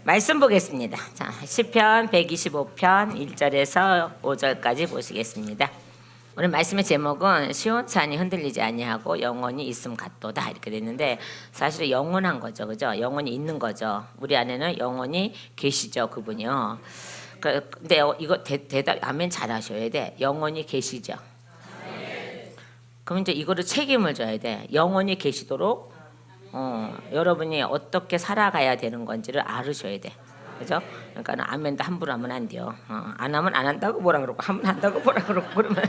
말씀 보겠습니다. 자, 시편 125편 1절에서 5절까지 보시겠습니다. 오늘 말씀의 제목은 시온산이 흔들리지 아니하고 영원히 있음 같도다 이렇게 됐는데, 사실은 영원한 거죠, 그죠? 영원히 있는 거죠. 우리 안에는 영원히 계시죠, 그분이요. 근데 이거 대답 아멘 잘하셔야 돼. 영원히 계시죠. 그럼 이제 이거를 책임을 져야 돼. 영원히 계시도록 여러분이 어떻게 살아가야 되는 건지를 알으셔야 돼. 그죠? 그러니까 아멘도 함부로 하면 안 돼요. 안 하면 안 한다고 뭐라 그러고, 하면 한다고 뭐라 그러고, 그러면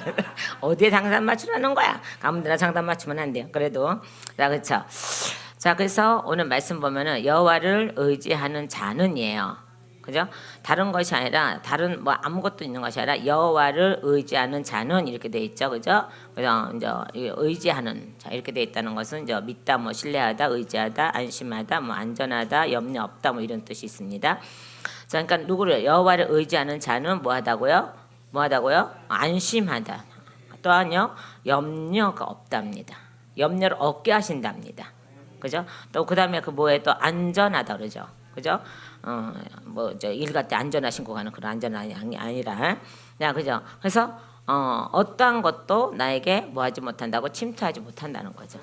어디에 장단 맞추라는 거야? 아무데나 장단 맞추면 안 돼요. 그래도 자, 그렇죠. 자, 그래서 오늘 말씀 보면은 여호와를 의지하는 자는이에요. 그죠? 다른 것이 아니라, 다른 뭐 아무것도 있는 것이 아니라 여호와를 의지하는 자는 이렇게 돼 있죠, 그죠? 그래서 이제 의지하는 자 이렇게 돼 있다는 것은 이제 믿다, 뭐 신뢰하다, 의지하다, 안심하다, 뭐 안전하다, 염려 없다, 뭐 이런 뜻이 있습니다. 자, 그러니까 누구를 여호와를 의지하는 자는 뭐하다고요? 뭐하다고요? 안심하다. 또한요, 염려가 없답니다. 염려를 없게 하신답니다. 그죠? 또 그다음에 그 뭐에 또 안전하다 그러죠. 그죠? 뭐 저 일갈 때 안전화 신고 가는 그런 안전함이 아니라, 야, 그죠? 그래서 어떠한 것도 나에게 뭐하지 못한다고, 침투하지 못한다는 거죠.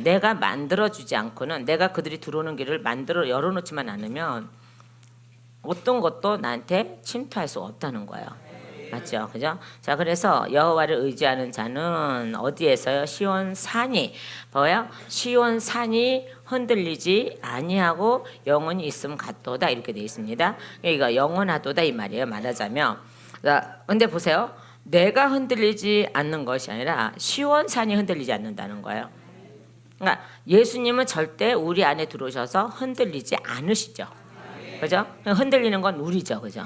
내가 만들어주지 않고는, 내가 그들이 들어오는 길을 만들어 열어놓지만 않으면 어떤 것도 나한테 침투할 수 없다는 거예요. 맞죠? 그죠? 자, 그래서 여호와를 의지하는 자는 어디에서요? 시온산이 뭐야? 시온산이 흔들리지 아니하고 영원히 있음 같도다 이렇게 되어 있습니다. 이거 영원하도다 이 말이에요. 말하자면. 자, 근데 보세요. 내가 흔들리지 않는 것이 아니라 시온산이 흔들리지 않는다는 거예요. 그러니까 예수님은 절대 우리 안에 들어오셔서 흔들리지 않으시죠. 그죠? 흔들리는 건 우리죠. 그죠?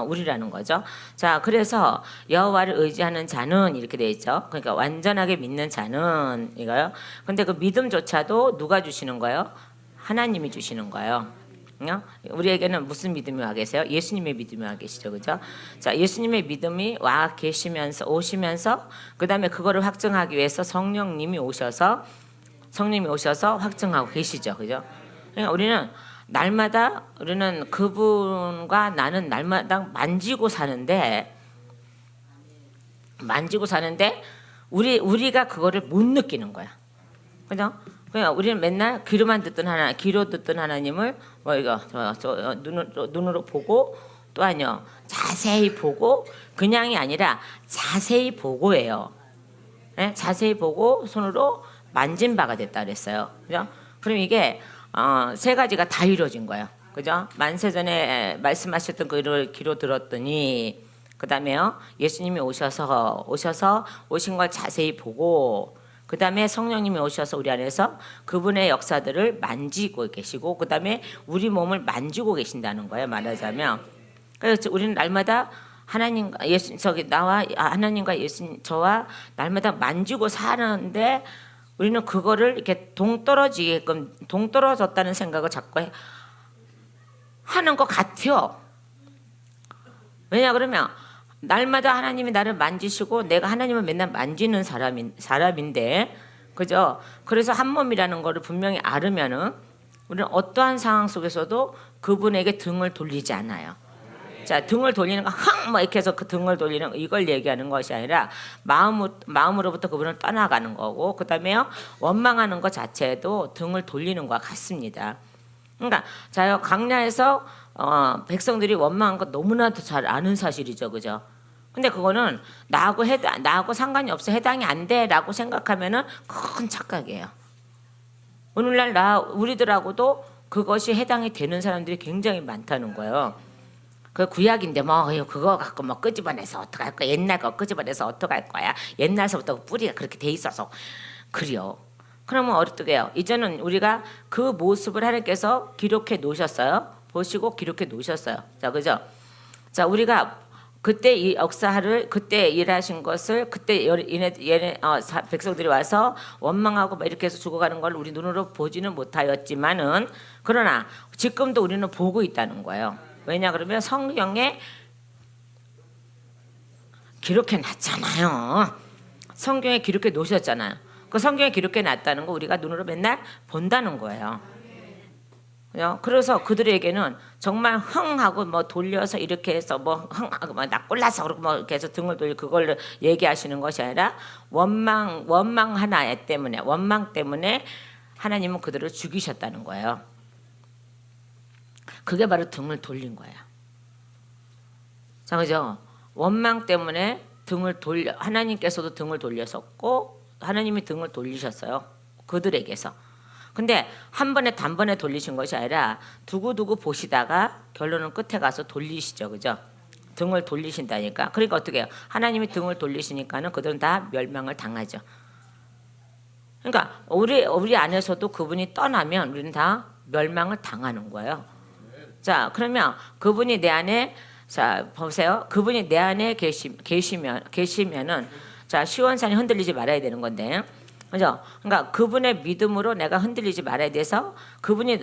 우리라는 거죠. 자, 그래서 여호와를 의지하는 자는 이렇게 돼 있죠. 그러니까 완전하게 믿는 자는 이거요. 근데 그 믿음조차도 누가 주시는 거예요? 하나님이 주시는 거예요. 우리에게는 무슨 믿음이 와 계세요? 예수님의 믿음이 와 계시죠, 그죠? 자, 예수님의 믿음이 와 계시면서 오시면서 그 다음에 그거를 확증하기 위해서 성령님이 오셔서 확증하고 계시죠, 그죠? 그러니까 우리는 그분과 나는 날마다 만지고 사는데 우리가 그거를 못 느끼는 거야. 그죠? 그냥 우리는 맨날 귀로 듣던 하나님을 뭐 이거 눈으로 보고, 또 아니요, 자세히 보고, 그냥이 아니라 자세히 보고예요. 네? 자세히 보고 손으로 만진 바가 됐다 그랬어요. 그죠? 그럼 이게 세 가지가 다 이루어진 거예요. 그죠? 만세전에 말씀하셨던 그를 귀로 들었더니, 그 다음에요, 예수님이 오신 걸 자세히 보고, 그 다음에 성령님이 오셔서 우리 안에서 그분의 역사들을 만지고 계시고, 그 다음에 우리 몸을 만지고 계신다는 거예요. 말하자면. 그래서 우리는 날마다 하나님과 저와 날마다 만지고 사는데, 우리는 그거를 이렇게 동떨어졌다는 생각을 자꾸 하는 것 같아요. 왜냐 그러면 날마다 하나님이 나를 만지시고 내가 하나님을 맨날 만지는 사람인데, 그죠? 그래서 한 몸이라는 거를 분명히 알으면은 우리는 어떠한 상황 속에서도 그분에게 등을 돌리지 않아요. 자, 등을 돌리는 거, 뭐 이렇게 해서 그 등을 돌리는 거, 이걸 얘기하는 것이 아니라 마음으로부터 그분을 떠나가는 거고, 그 다음에요, 원망하는 것 자체도 등을 돌리는 것과 같습니다. 그러니까 자요, 강야에서 백성들이 원망한 거 너무나도 잘 아는 사실이죠, 그죠? 근데 그거는 나하고 상관이 없어, 해당이 안 돼라고 생각하면은 큰 착각이에요. 오늘날 우리들하고도 그것이 해당이 되는 사람들이 굉장히 많다는 거예요. 그 구약인데 뭐 그거 갖고 뭐 끄집어내서 어떡할 거야? 옛날 거 끄집어내서 어떡할 거야? 옛날서부터 뿌리가 그렇게 돼 있어서 그래요. 그러면 어떻게 해요? 이제는 우리가 그 모습을 하나님께서 기록해 놓으셨어요. 보시고 기록해 놓으셨어요. 자, 그죠? 자, 우리가 그때 이 역사를, 그때 일하신 것을, 그때 백성들이 와서 원망하고 막 이렇게 해서 죽어가는 걸 우리 눈으로 보지는 못하였지만은, 그러나 지금도 우리는 보고 있다는 거예요. 왜냐 그러면 성경에 기록해 놨잖아요. 성경에 기록해 놓으셨잖아요. 그 성경에 기록해 놨다는 거 우리가 눈으로 맨날 본다는 거예요. 그래서 그들에게는 정말 흥하고 뭐 돌려서 이렇게 해서 뭐 흥하고 막 낙골라서 그러고 뭐 이렇게 해서 등을 돌려 그걸 얘기하시는 것이 아니라 원망 하나 때문에 원망 때문에 하나님은 그들을 죽이셨다는 거예요. 그게 바로 등을 돌린 거예요. 자, 그죠? 원망 때문에 하나님께서도 등을 돌렸었고 하나님이 등을 돌리셨어요. 그들에게서. 근데 한 번에 단번에 돌리신 것이 아니라 두고두고 보시다가 결론은 끝에 가서 돌리시죠. 그죠? 등을 돌리신다니까. 그러니까 어떻게 해요? 하나님이 등을 돌리시니까는 그들은 다 멸망을 당하죠. 그러니까 우리 안에서도 그분이 떠나면 우리는 다 멸망을 당하는 거예요. 자, 그러면 그분이 내 안에 자, 보세요. 그분이 내 안에 계시면은 자, 시원산이 흔들리지 말아야 되는 건데. 그죠? 그러니까 그분의 믿음으로 내가 흔들리지 말아야 돼서 그분이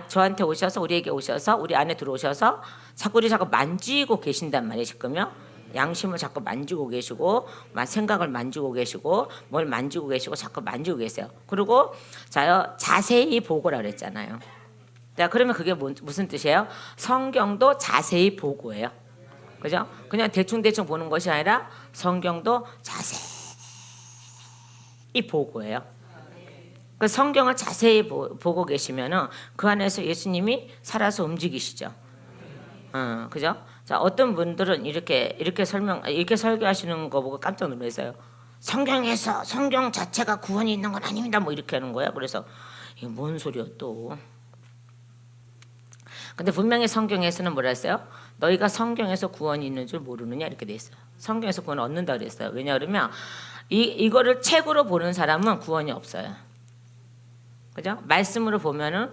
저한테 오셔서 우리에게 오셔서 우리 안에 들어오셔서 자꾸 만지고 계신단 말이에요. 지금요. 양심을 자꾸 만지고 계시고 생각을 만지고 계시고 뭘 만지고 계시고 자꾸 만지고 계세요. 그리고 자세히 보고라 그랬잖아요. 자, 그러면 그게 무슨 뜻이에요? 성경도 자세히 보고예요. 그죠? 그냥 대충 보는 것이 아니라 성경도 자세히 보고예요. 그 성경을 자세히 보고 계시면은 그 안에서 예수님이 살아서 움직이시죠. 그죠? 자, 어떤 분들은 이렇게 설교하시는 거 보고 깜짝 놀라서요. 성경 자체가 구원이 있는 건 아닙니다. 뭐 이렇게 하는 거야. 그래서 이게 뭔 소리야 또? 근데 분명히 성경에서는 뭐라 했어요? 너희가 성경에서 구원이 있는 줄 모르느냐 이렇게 돼 있어요. 성경에서 구원 얻는다 그랬어요. 왜냐 그러면 이거를 책으로 보는 사람은 구원이 없어요. 그죠? 말씀으로 보면은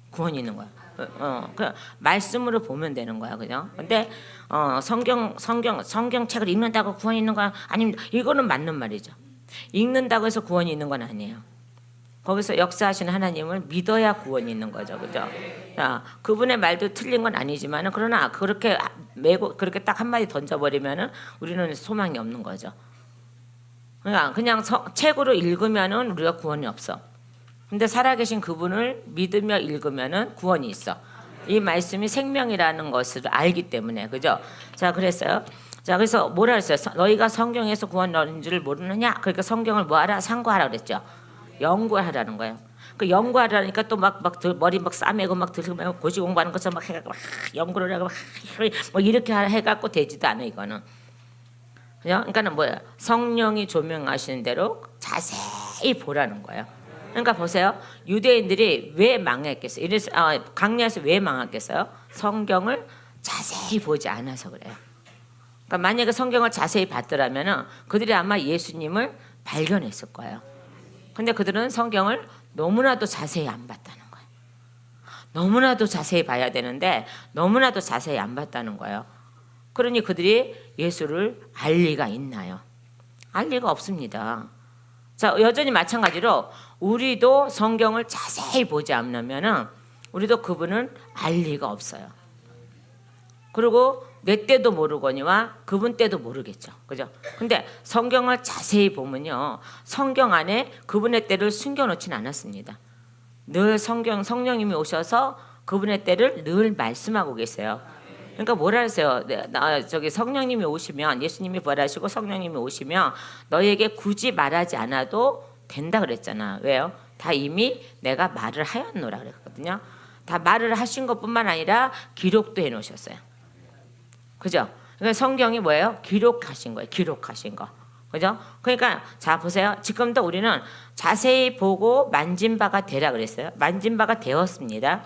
구원이 있는 거야. 그 말씀으로 보면 되는 거야. 그죠? 근데 성경책을 읽는다고 구원이 있는 건 아닙니다. 이거는 맞는 말이죠. 읽는다고 해서 구원이 있는 건 아니에요. 거기서 역사하시는 하나님을 믿어야 구원이 있는 거죠. 그죠? 자, 그분의 말도 틀린 건 아니지만 그러나 그렇게 딱 한마디 던져버리면은 우리는 소망이 없는 거죠. 그냥 책으로 읽으면은 우리가 구원이 없어. 근데 살아계신 그분을 믿으며 읽으면은 구원이 있어. 이 말씀이 생명이라는 것을 알기 때문에. 그죠? 자, 그랬어요. 자, 그래서 뭐라 했어요? 너희가 성경에서 구원 얻는 줄 모르느냐? 그러니까 성경을 뭐하라? 상고하라 그랬죠. 연구하라는 거예요. 그 연구하라니까 또 머리 싸매고 들고 고시 공부하는 것처럼 해갖고 연구를 하고 뭐 이렇게 해갖고 되지도 않아 이거는. 그러니까는 뭐야? 성령이 조명하시는 대로 자세히 보라는 거예요. 그러니까 보세요. 유대인들이 왜 망했겠어요? 강야에서 왜 망했겠어요? 성경을 자세히 보지 않아서 그래요. 그러니까 만약에 성경을 자세히 봤더라면은 그들이 아마 예수님을 발견했을 거예요. 근데 그들은 성경을 너무나도 자세히 안 봤다는 거예요. 너무나도 자세히 봐야 되는데 너무나도 자세히 안 봤다는 거예요. 그러니 그들이 예수를 알 리가 있나요? 알 리가 없습니다. 자, 여전히 마찬가지로 우리도 성경을 자세히 보지 않으면은 우리도 그분을 알 리가 없어요. 그리고 내 때도 모르거니와 그분 때도 모르겠죠. 그죠? 근데 성경을 자세히 보면요. 성경 안에 그분의 때를 숨겨놓지는 않았습니다. 늘 성령님이 오셔서 그분의 때를 늘 말씀하고 계세요. 그러니까 뭐라 하세요? 성령님이 오시면 예수님이 부활하시고 성령님이 오시면 너희에게 굳이 말하지 않아도 된다 그랬잖아. 왜요? 다 이미 내가 말을 하였노라 그랬거든요. 다 말을 하신 것뿐만 아니라 기록도 해놓으셨어요. 그죠? 그러니까 성경이 뭐예요? 기록하신 거예요. 기록하신 거. 그죠? 그러니까 자 보세요. 지금도 우리는 자세히 보고 만진 바가 되라 그랬어요. 만진 바가 되었습니다.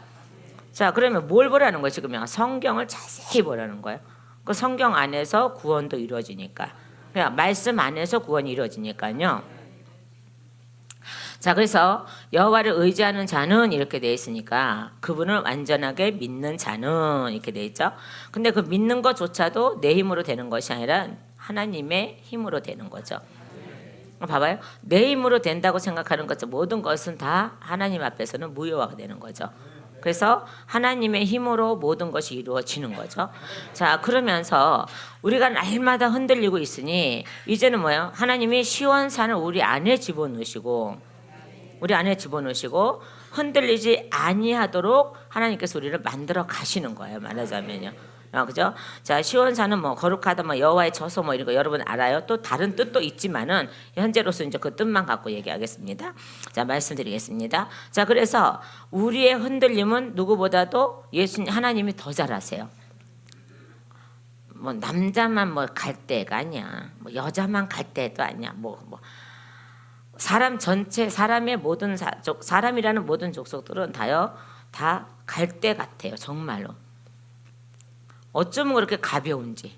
자, 그러면 뭘 보라는 거예요? 지금요. 성경을 자세히 보라는 거예요. 그 성경 안에서 구원도 이루어지니까. 그냥 말씀 안에서 구원이 이루어지니까요. 자, 그래서 여호와를 의지하는 자는 이렇게 되어 있으니까 그분을 완전하게 믿는 자는 이렇게 되어 있죠. 근데 그 믿는 것조차도 내 힘으로 되는 것이 아니라 하나님의 힘으로 되는 거죠. 봐봐요. 내 힘으로 된다고 생각하는 것 모든 것은 다 하나님 앞에서는 무효화가 되는 거죠. 그래서 하나님의 힘으로 모든 것이 이루어지는 거죠. 자, 그러면서 우리가 날마다 흔들리고 있으니 이제는 뭐예요? 하나님이 시원산을 우리 안에 집어넣으시고 우리 안에 집어넣으시고 흔들리지 아니하도록 하나님께서 우리를 만들어 가시는 거예요. 말하자면요. 그죠? 자, 시온산은 뭐 거룩하다, 뭐 여호와의 저소, 뭐 이런 거 여러분 알아요? 또 다른 뜻도 있지만은 현재로서 이제 그 뜻만 갖고 얘기하겠습니다. 자, 말씀드리겠습니다. 자, 그래서 우리의 흔들림은 누구보다도 예수님 하나님이 더 잘 아세요. 뭐 남자만 뭐 갈 때가 아니야. 뭐 여자만 갈 때도 아니야. 뭐 사람 전체 사람의 모든 사람이라는 모든 족속들은 다요 다 갈 때 같아요. 정말로. 어쩌면 그렇게 가벼운지.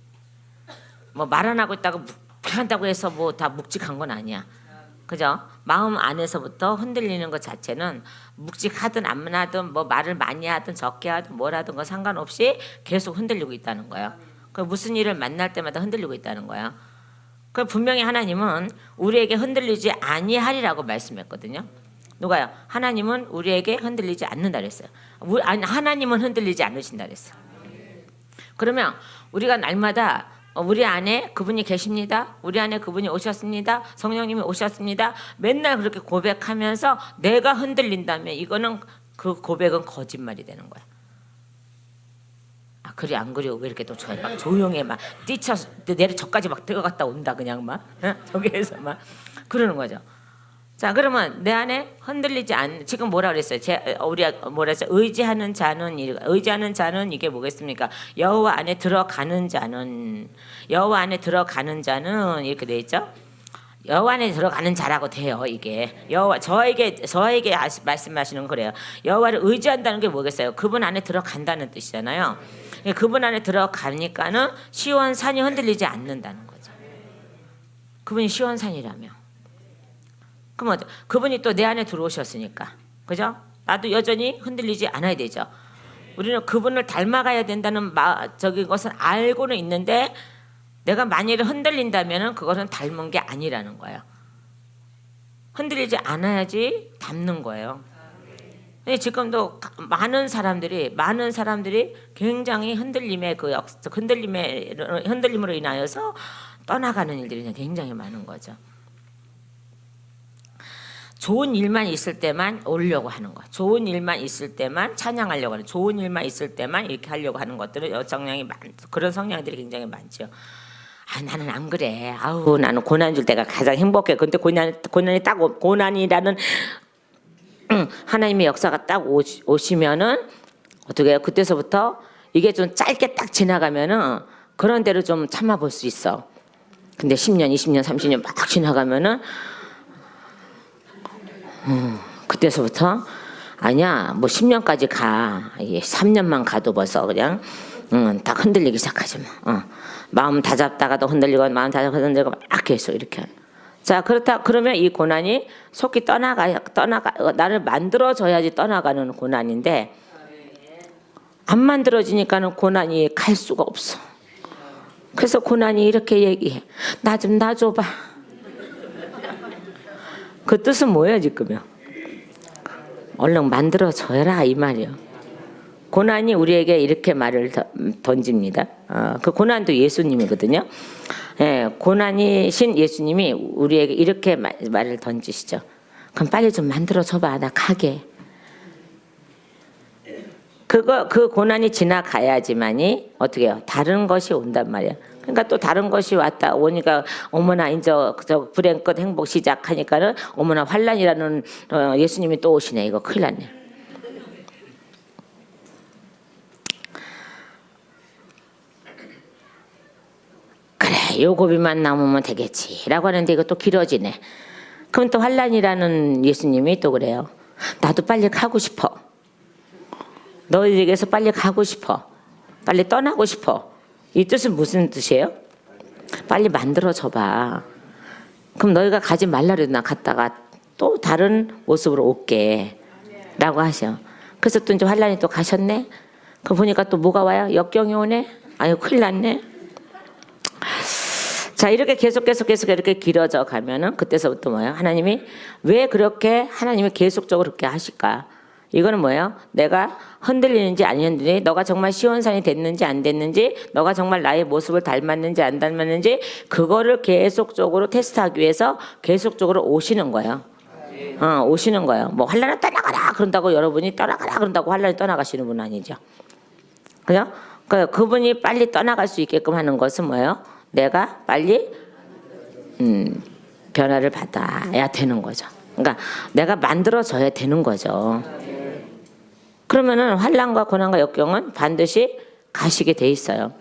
뭐 말 안 하고 있다가 묵묵한다고 해서 뭐 다 묵직한 건 아니야. 그죠? 마음 안에서부터 흔들리는 것 자체는 묵직하든 안 하든 뭐 말을 많이 하든 적게 하든 뭘 하든 거 상관없이 계속 흔들리고 있다는 거예요. 그 무슨 일을 만날 때마다 흔들리고 있다는 거예요. 그 분명히 하나님은 우리에게 흔들리지 아니하리라고 말씀했거든요. 누가요? 하나님은 우리에게 흔들리지 않는다 그랬어요. 아니, 하나님은 흔들리지 않으신다 그랬어요. 그러면 우리가 날마다 우리 안에 그분이 계십니다. 우리 안에 그분이 오셨습니다. 성령님이 오셨습니다. 맨날 그렇게 고백하면서 내가 흔들린다면 이거는 그 고백은 거짓말이 되는 거야. 아, 그래 안 그래요? 왜 이렇게 또 막 조용해 막 뛰쳐서 내려 저까지 막 들어갔다 온다 그냥 막 저기에서 막 그러는 거죠. 자, 그러면 내 안에 흔들리지 않는 지금 뭐라 그랬어요? 우리가 뭐라 했어요? 의지하는 자는 이게 뭐겠습니까? 여호와 안에 들어가는 자는 이렇게 돼 있죠. 여호와 안에 들어가는 자라고 돼요. 이게 여호와 저에게 말씀하시는 거래요. 여호와를 의지한다는 게 뭐겠어요? 그분 안에 들어간다는 뜻이잖아요. 그분 안에 들어가니까는 시온산이 흔들리지 않는다는 거죠. 그분이 시온산이라며. 그럼 그분이 또 내 안에 들어오셨으니까, 그죠? 나도 여전히 흔들리지 않아야 되죠. 우리는 그분을 닮아가야 된다는 것은 알고는 있는데 내가 만일에 흔들린다면은 그것은 닮은 게 아니라는 거예요. 흔들리지 않아야지 닮는 거예요. 지금도 많은 사람들이 굉장히 흔들림으로 인하여서 떠나가는 일들이 굉장히 많은 거죠. 좋은 일만 있을 때만 오려고 하는 거, 좋은 일만 있을 때만 찬양하려고 하는, 좋은 일만 있을 때만 이렇게 하려고 하는 것들은 그런 성향들이 굉장히 많죠. 아, 나는 안 그래. 아우, 나는 고난 줄 때가 가장 행복해. 근데 고난이라는 하나님의 역사가 딱 오시면은 어떻게 해요? 그때서부터 이게 좀 짧게 딱 지나가면은 그런 대로 좀 참아볼 수 있어. 근데 10년, 20년, 30년 막 지나가면은 그때서부터 아니야, 뭐 10년까지 가. 3년만 가도 벌써 그냥 딱 흔들리기 시작하지 뭐. 마음 다잡다가도 흔들리고 마음 다잡다가 흔들리고 막 계속 이렇게. 자, 그러면 이 고난이 속히 떠나가 나를 만들어줘야지 떠나가는 고난인데 안 만들어지니까는 고난이 갈 수가 없어. 그래서 고난이 이렇게 얘기해. 나 좀 놔줘봐. 그 뜻은 뭐예요 지금요? 얼른 만들어줘라 이 말이요. 고난이 우리에게 이렇게 말을 던집니다. 그 고난도 예수님이거든요. 예, 고난이신 예수님이 우리에게 이렇게 말을 던지시죠. 그럼 빨리 좀 만들어줘봐, 나 가게. 그 고난이 지나가야지만이 어떻게 해요? 다른 것이 온단 말이야. 그러니까 또 다른 것이 왔다 오니까 어머나 이제 저 불행 끝 행복 시작하니까는 어머나 환난이라는 예수님이 또 오시네. 이거 큰일 났네. 그래, 요 고비만 남으면 되겠지라고 하는데 이거 또 길어지네. 그럼 또 환난이라는 예수님이 또 그래요. 나도 빨리 가고 싶어. 너희에게서 빨리 가고 싶어. 빨리 떠나고 싶어. 이 뜻은 무슨 뜻이에요? 빨리 만들어줘봐. 그럼 너희가 가지 말라래도 나 갔다가 또 다른 모습으로 올게 라고 하셔. 그래서 또 이제 환란이 또 가셨네. 그 보니까 또 뭐가 와요? 역경이 오네. 아유, 큰일 났네. 자, 이렇게 계속 이렇게 길어져 가면은 그때서부터 뭐예요? 하나님이 왜 그렇게 하나님이 계속적으로 그렇게 하실까? 이거는 뭐예요? 내가 흔들리는지 안 흔들리는지, 너가 정말 시온산이 됐는지 안 됐는지, 너가 정말 나의 모습을 닮았는지 안 닮았는지, 그거를 계속적으로 테스트하기 위해서 계속적으로 오시는 거예요. 오시는 거예요. 뭐 환란을 떠나가라 그런다고 여러분이 떠나가라 그런다고 환란이 떠나가시는 분 아니죠. 그죠? 그분이 빨리 떠나갈 수 있게끔 하는 것은 뭐예요? 내가 빨리 변화를 받아야 되는 거죠. 그러니까 내가 만들어져야 되는 거죠. 그러면은 환란과 고난과 역경은 반드시 가시게 돼 있어요.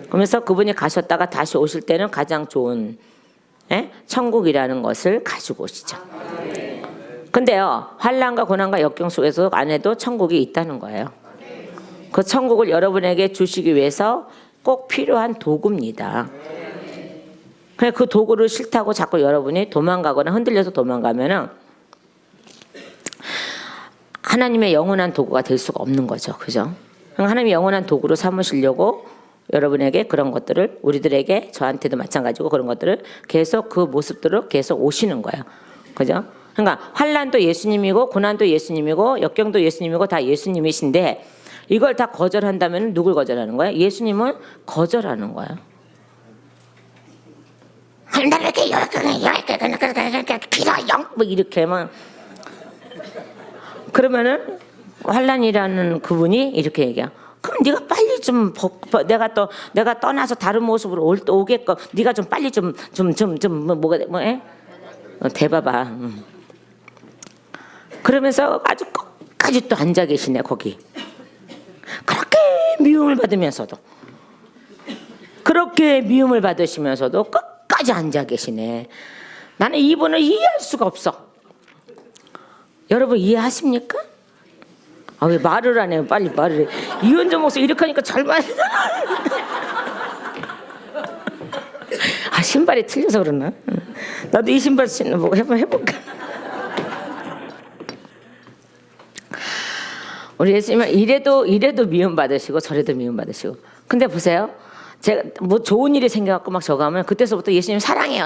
그러면서 그분이 가셨다가 다시 오실 때는 가장 좋은 천국이라는 것을 가지고 오시죠. 근데요, 환란과 고난과 역경 속에서 안에도 천국이 있다는 거예요. 그 천국을 여러분에게 주시기 위해서 꼭 필요한 도구입니다. 그 도구를 싫다고 자꾸 여러분이 도망가거나 흔들려서 도망가면은 하나님의 영원한 도구가 될 수가 없는 거죠. 그죠? 하나님의 영원한 도구로 삼으시려고 여러분에게 그런 것들을, 우리들에게, 저한테도 마찬가지고 그런 것들을 계속 그 모습들을 계속 오시는 거예요. 그죠? 그러니까 환란도 예수님이고 고난도 예수님이고 역경도 예수님이고 다 예수님이신데 이걸 다 거절한다면 누굴 거절하는 거예요? 예수님을 거절하는 거예요. 뭐 이렇게만 그러면은 환란이라는 그분이 이렇게 얘기해요. 그럼 네가 빨리 좀 내가 떠나서 다른 모습으로 오게끔 네가 좀 빨리 대봐봐. 그러면서 아주 끝까지 또 앉아 계시네 거기. 그렇게 미움을 받으면서도 그렇게 미움을 받으시면서도 끝까지 앉아 계시네. 나는 이분을 이해할 수가 없어. 여러분 이해하십니까? 아, 왜 말을 안 해요? 빨리 말을 해. 이현정 목사 이렇게 하니까 잘 말. 아, 신발이 틀려서 그러나? 나도 이 신발 신는 거 한번 해볼까? 우리 예수님은 이래도 미움 받으시고 저래도 미움 받으시고. 근데 보세요. 제가 뭐 좋은 일이 생겨갖고 막 저거 하면 그때서부터 예수님 사랑해요.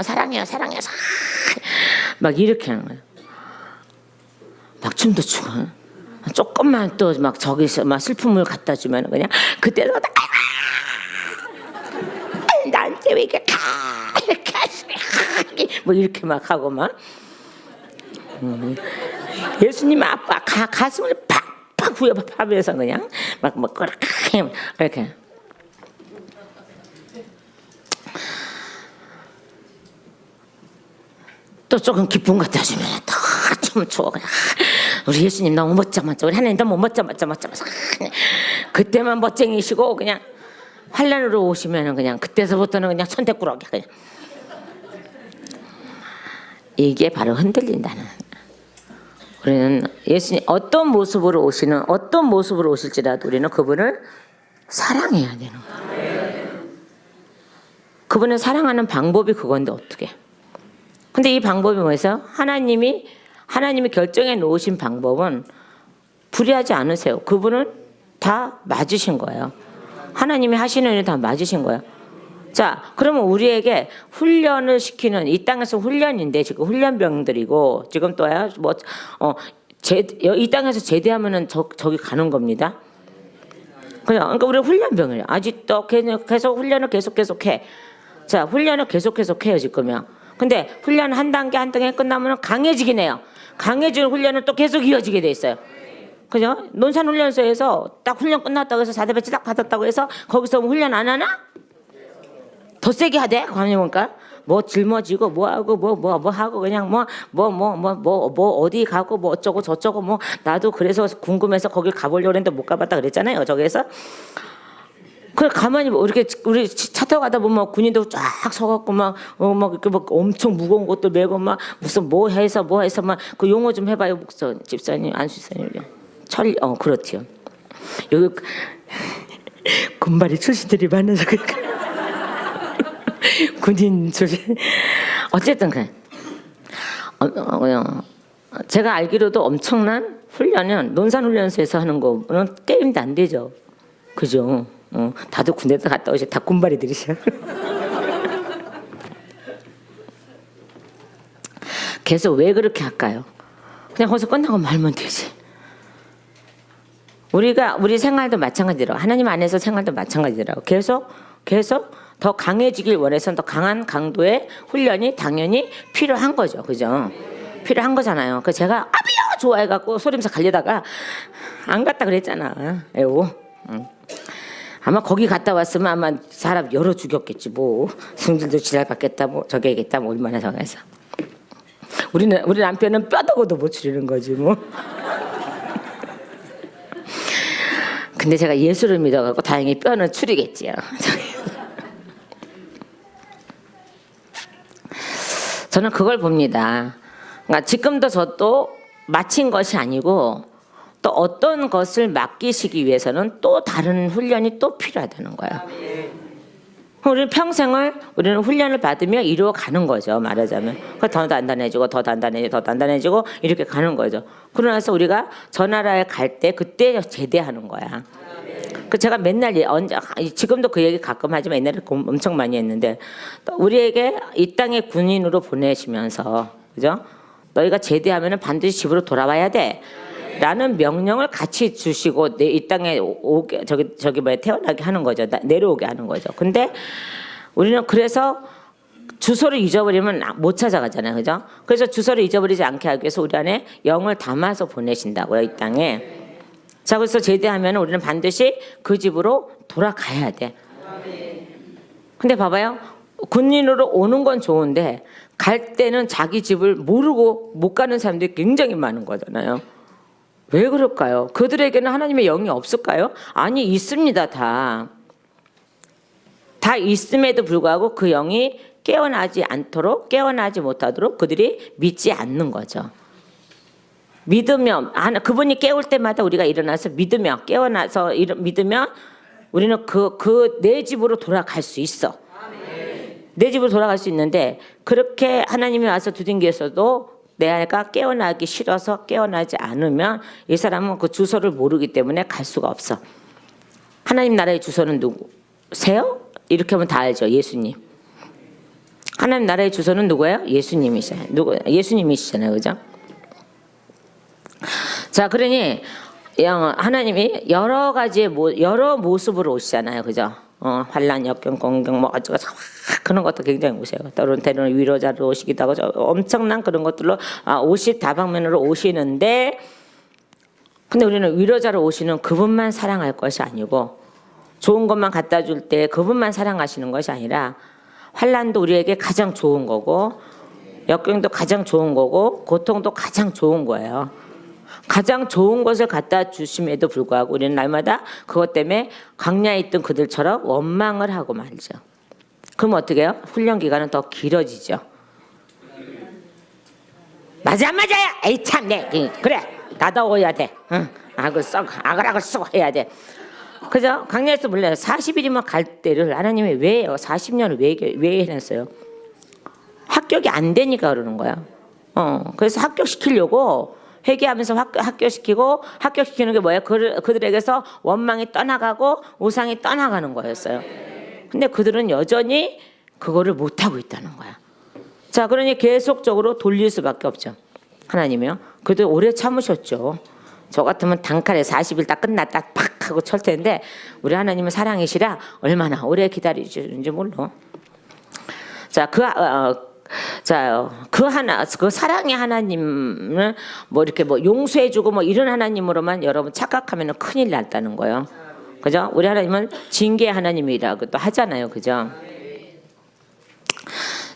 막 이렇게 하는 거예요. 막 춤도 추고. 조금만 또 막 저기서 막 슬픔을 갖다 주면 그냥 그때서부터 나한테 왜 이렇게 뭐 이렇게 막 하고 막 예수님 아빠 가슴을 팍팍 부여파면서 그냥 막 이렇게 또 조금 기쁨 갖다 주면 더 춤을 추고 그냥 우리 예수님 너무 멋져 우리 하나님 너무 멋져 그때만 멋쟁이시고 그냥 환란으로 오시면 그냥 그때서부터는 그냥 천대꾸러기 그냥 이게 바로 흔들린다는. 우리는 예수님 어떤 모습으로 오실지라도 우리는 그분을 사랑해야 되는 거예요. 그분을 사랑하는 방법이 그건데 어떻게? 근데 이 방법이 뭐였어요? 하나님이 결정해 놓으신 방법은 불의하지 않으세요. 그분은 다 맞으신 거예요. 하나님이 하시는 일이 다 맞으신 거예요. 자, 그러면 우리에게 훈련을 시키는 이 땅에서 훈련인데 지금 훈련병들이고 지금 또야 이 땅에서 제대하면은 저기 가는 겁니다. 그러니까 우리 훈련병이에요. 아직도 계속 훈련을 계속해. 자, 훈련을 계속해요 지금요. 근데 훈련 한 단계 끝나면 강해지긴 해요. 강해지는 훈련은 또 계속 이어지게 돼 있어요. 그죠? 논산훈련소에서 딱 훈련 끝났다고 해서 4대 배치 딱 받았다고 해서 거기서 훈련 안 하나? 더 세게 하대. 그러니까 뭐 짊어지고 뭐 하고 뭐 하고 그냥 뭐 어디 가고 뭐 어쩌고 저쩌고 뭐 나도 그래서 궁금해서 거길 가보려고 했는데 못 가봤다 그랬잖아요. 저기에서. 그래 가만히 이렇게 우리 차 타고 가다 보면 군인도 쫙 서갖고 막 이렇게 막 엄청 무거운 것도 메고 막 무슨 뭐 해서 막 그 용어 좀 해봐요 목사 집사님 안수사님요. 그렇지요. 여기 군발이 출신들이 많아서 군인 출신 어쨌든 그래. 제가 알기로도 엄청난 훈련은 논산훈련소에서 하는 거는 게임도 안 되죠. 그죠? 다들 군대도 갔다 오시 다 군발이들이셔. 그래서 왜 그렇게 할까요? 그냥 거기서 끝나고 말면 되지. 우리 생활도 마찬가지로 하나님 안에서 생활도 마찬가지라고 계속 더 강해지길 원해서는 더 강한 강도의 훈련이 당연히 필요한 거죠. 그죠? 필요한 거잖아요. 그 제가 아비요 좋아해갖고 소리면서 가려다가 안 갔다 그랬잖아. 에오. 아마 거기 갔다 왔으면 아마 사람 열어 죽였겠지 뭐. 승질도 지랄 받겠다 뭐 저기 하겠다 뭐 얼마나 상해서. 우리 남편은 뼈다고도 못 추리는 거지 뭐. 근데 제가 예수를 믿어갖고 다행히 뼈는 추리겠지요. 저는 그걸 봅니다. 그러니까 지금도 저도 마친 것이 아니고 또 어떤 것을 맡기시기 위해서는 또 다른 훈련이 또 필요하다는 거예요. 우리는 평생을 우리는 훈련을 받으며 이루어가는 거죠. 말하자면 더 단단해지고 더 단단해지고 더 단단해지고 이렇게 가는 거죠. 그러고 나서 우리가 저 나라에 갈 때 그때 제대하는 거야. 그 제가 맨날 지금도 그 얘기 가끔 하지만 옛날에 엄청 많이 했는데 우리에게 이 땅에 군인으로 보내시면서 그죠? 너희가 제대하면은 반드시 집으로 돌아와야 돼. 라는 명령을 같이 주시고 이 땅에 오게 저기 뭐야 태어나게 하는 거죠. 내려오게 하는 거죠. 근데 우리는 그래서 주소를 잊어버리면 못 찾아가잖아요. 그죠? 그래서 주소를 잊어버리지 않게 하기 위해서 우리 안에 영을 담아서 보내신다고요. 이 땅에. 자, 그래서 제대하면 우리는 반드시 그 집으로 돌아가야 돼. 근데 봐봐요. 군인으로 오는 건 좋은데 갈 때는 자기 집을 모르고 못 가는 사람들이 굉장히 많은 거잖아요. 왜 그럴까요? 그들에게는 하나님의 영이 없을까요? 아니, 있습니다. 다 있음에도 불구하고 그 영이 깨어나지 못하도록 그들이 믿지 않는 거죠. 믿으면 그분이 깨울 때마다 우리가 일어나서 믿으면 우리는 내 집으로 돌아갈 수 있어. 내 집으로 돌아갈 수 있는데 그렇게 하나님이 와서 두들겨서도 내 아이가 깨어나기 싫어서 깨어나지 않으면 이 사람은 그 주소를 모르기 때문에 갈 수가 없어. 하나님 나라의 주소는 누구세요? 이렇게 하면 다 알죠. 예수님. 하나님 나라의 주소는 누구예요? 예수님이시잖아요. 예수님이시잖아요. 그죠? 자, 그러니 하나님이 여러 모습으로 오시잖아요. 그죠? 환난, 역경, 공경 뭐 어쩌고 그런 것도 굉장히 오세요. 때로는 위로자로 오시기도 하고 엄청난 그런 것들로 다방면으로 오시는데 근데 우리는 위로자로 오시는 그분만 사랑할 것이 아니고 좋은 것만 갖다 줄 때 그분만 사랑하시는 것이 아니라 환난도 우리에게 가장 좋은 거고 역경도 가장 좋은 거고 고통도 가장 좋은 거예요. 가장 좋은 것을 갖다 주심에도 불구하고 우리는 날마다 그것 때문에 광야에 있던 그들처럼 원망을 하고 말죠. 그럼 어떻게 해요? 훈련 기간은 더 길어지죠. 맞아 안 맞아요? 에이 참 그래 나다워야 돼. 응. 악을 쓰고 해야 돼. 그죠? 광야에서 몰라요. 40일이면 갈 때를 하나님이 왜요? 40년을 왜 해냈어요? 합격이 안 되니까 그러는 거야. 그래서 합격시키려고 회개하면서 합격시키는 게 뭐예요? 그들에게서 원망이 떠나가고 우상이 떠나가는 거였어요. 근데 그들은 여전히 그거를 못하고 있다는 거야. 자, 그러니 계속적으로 돌릴 수밖에 없죠. 하나님이요. 그래도 오래 참으셨죠. 저 같으면 단칼에 40일 딱 끝났다 팍 하고 칠 텐데 우리 하나님은 사랑이시라 얼마나 오래 기다리시는지 몰라. 자, 그 사랑의 하나님을 이렇게 용서해주고 이런 하나님으로만 여러분 착각하면 큰일 났다는 거예요. 그죠? 우리 하나님은 징계의 하나님이라고도 하잖아요. 그죠?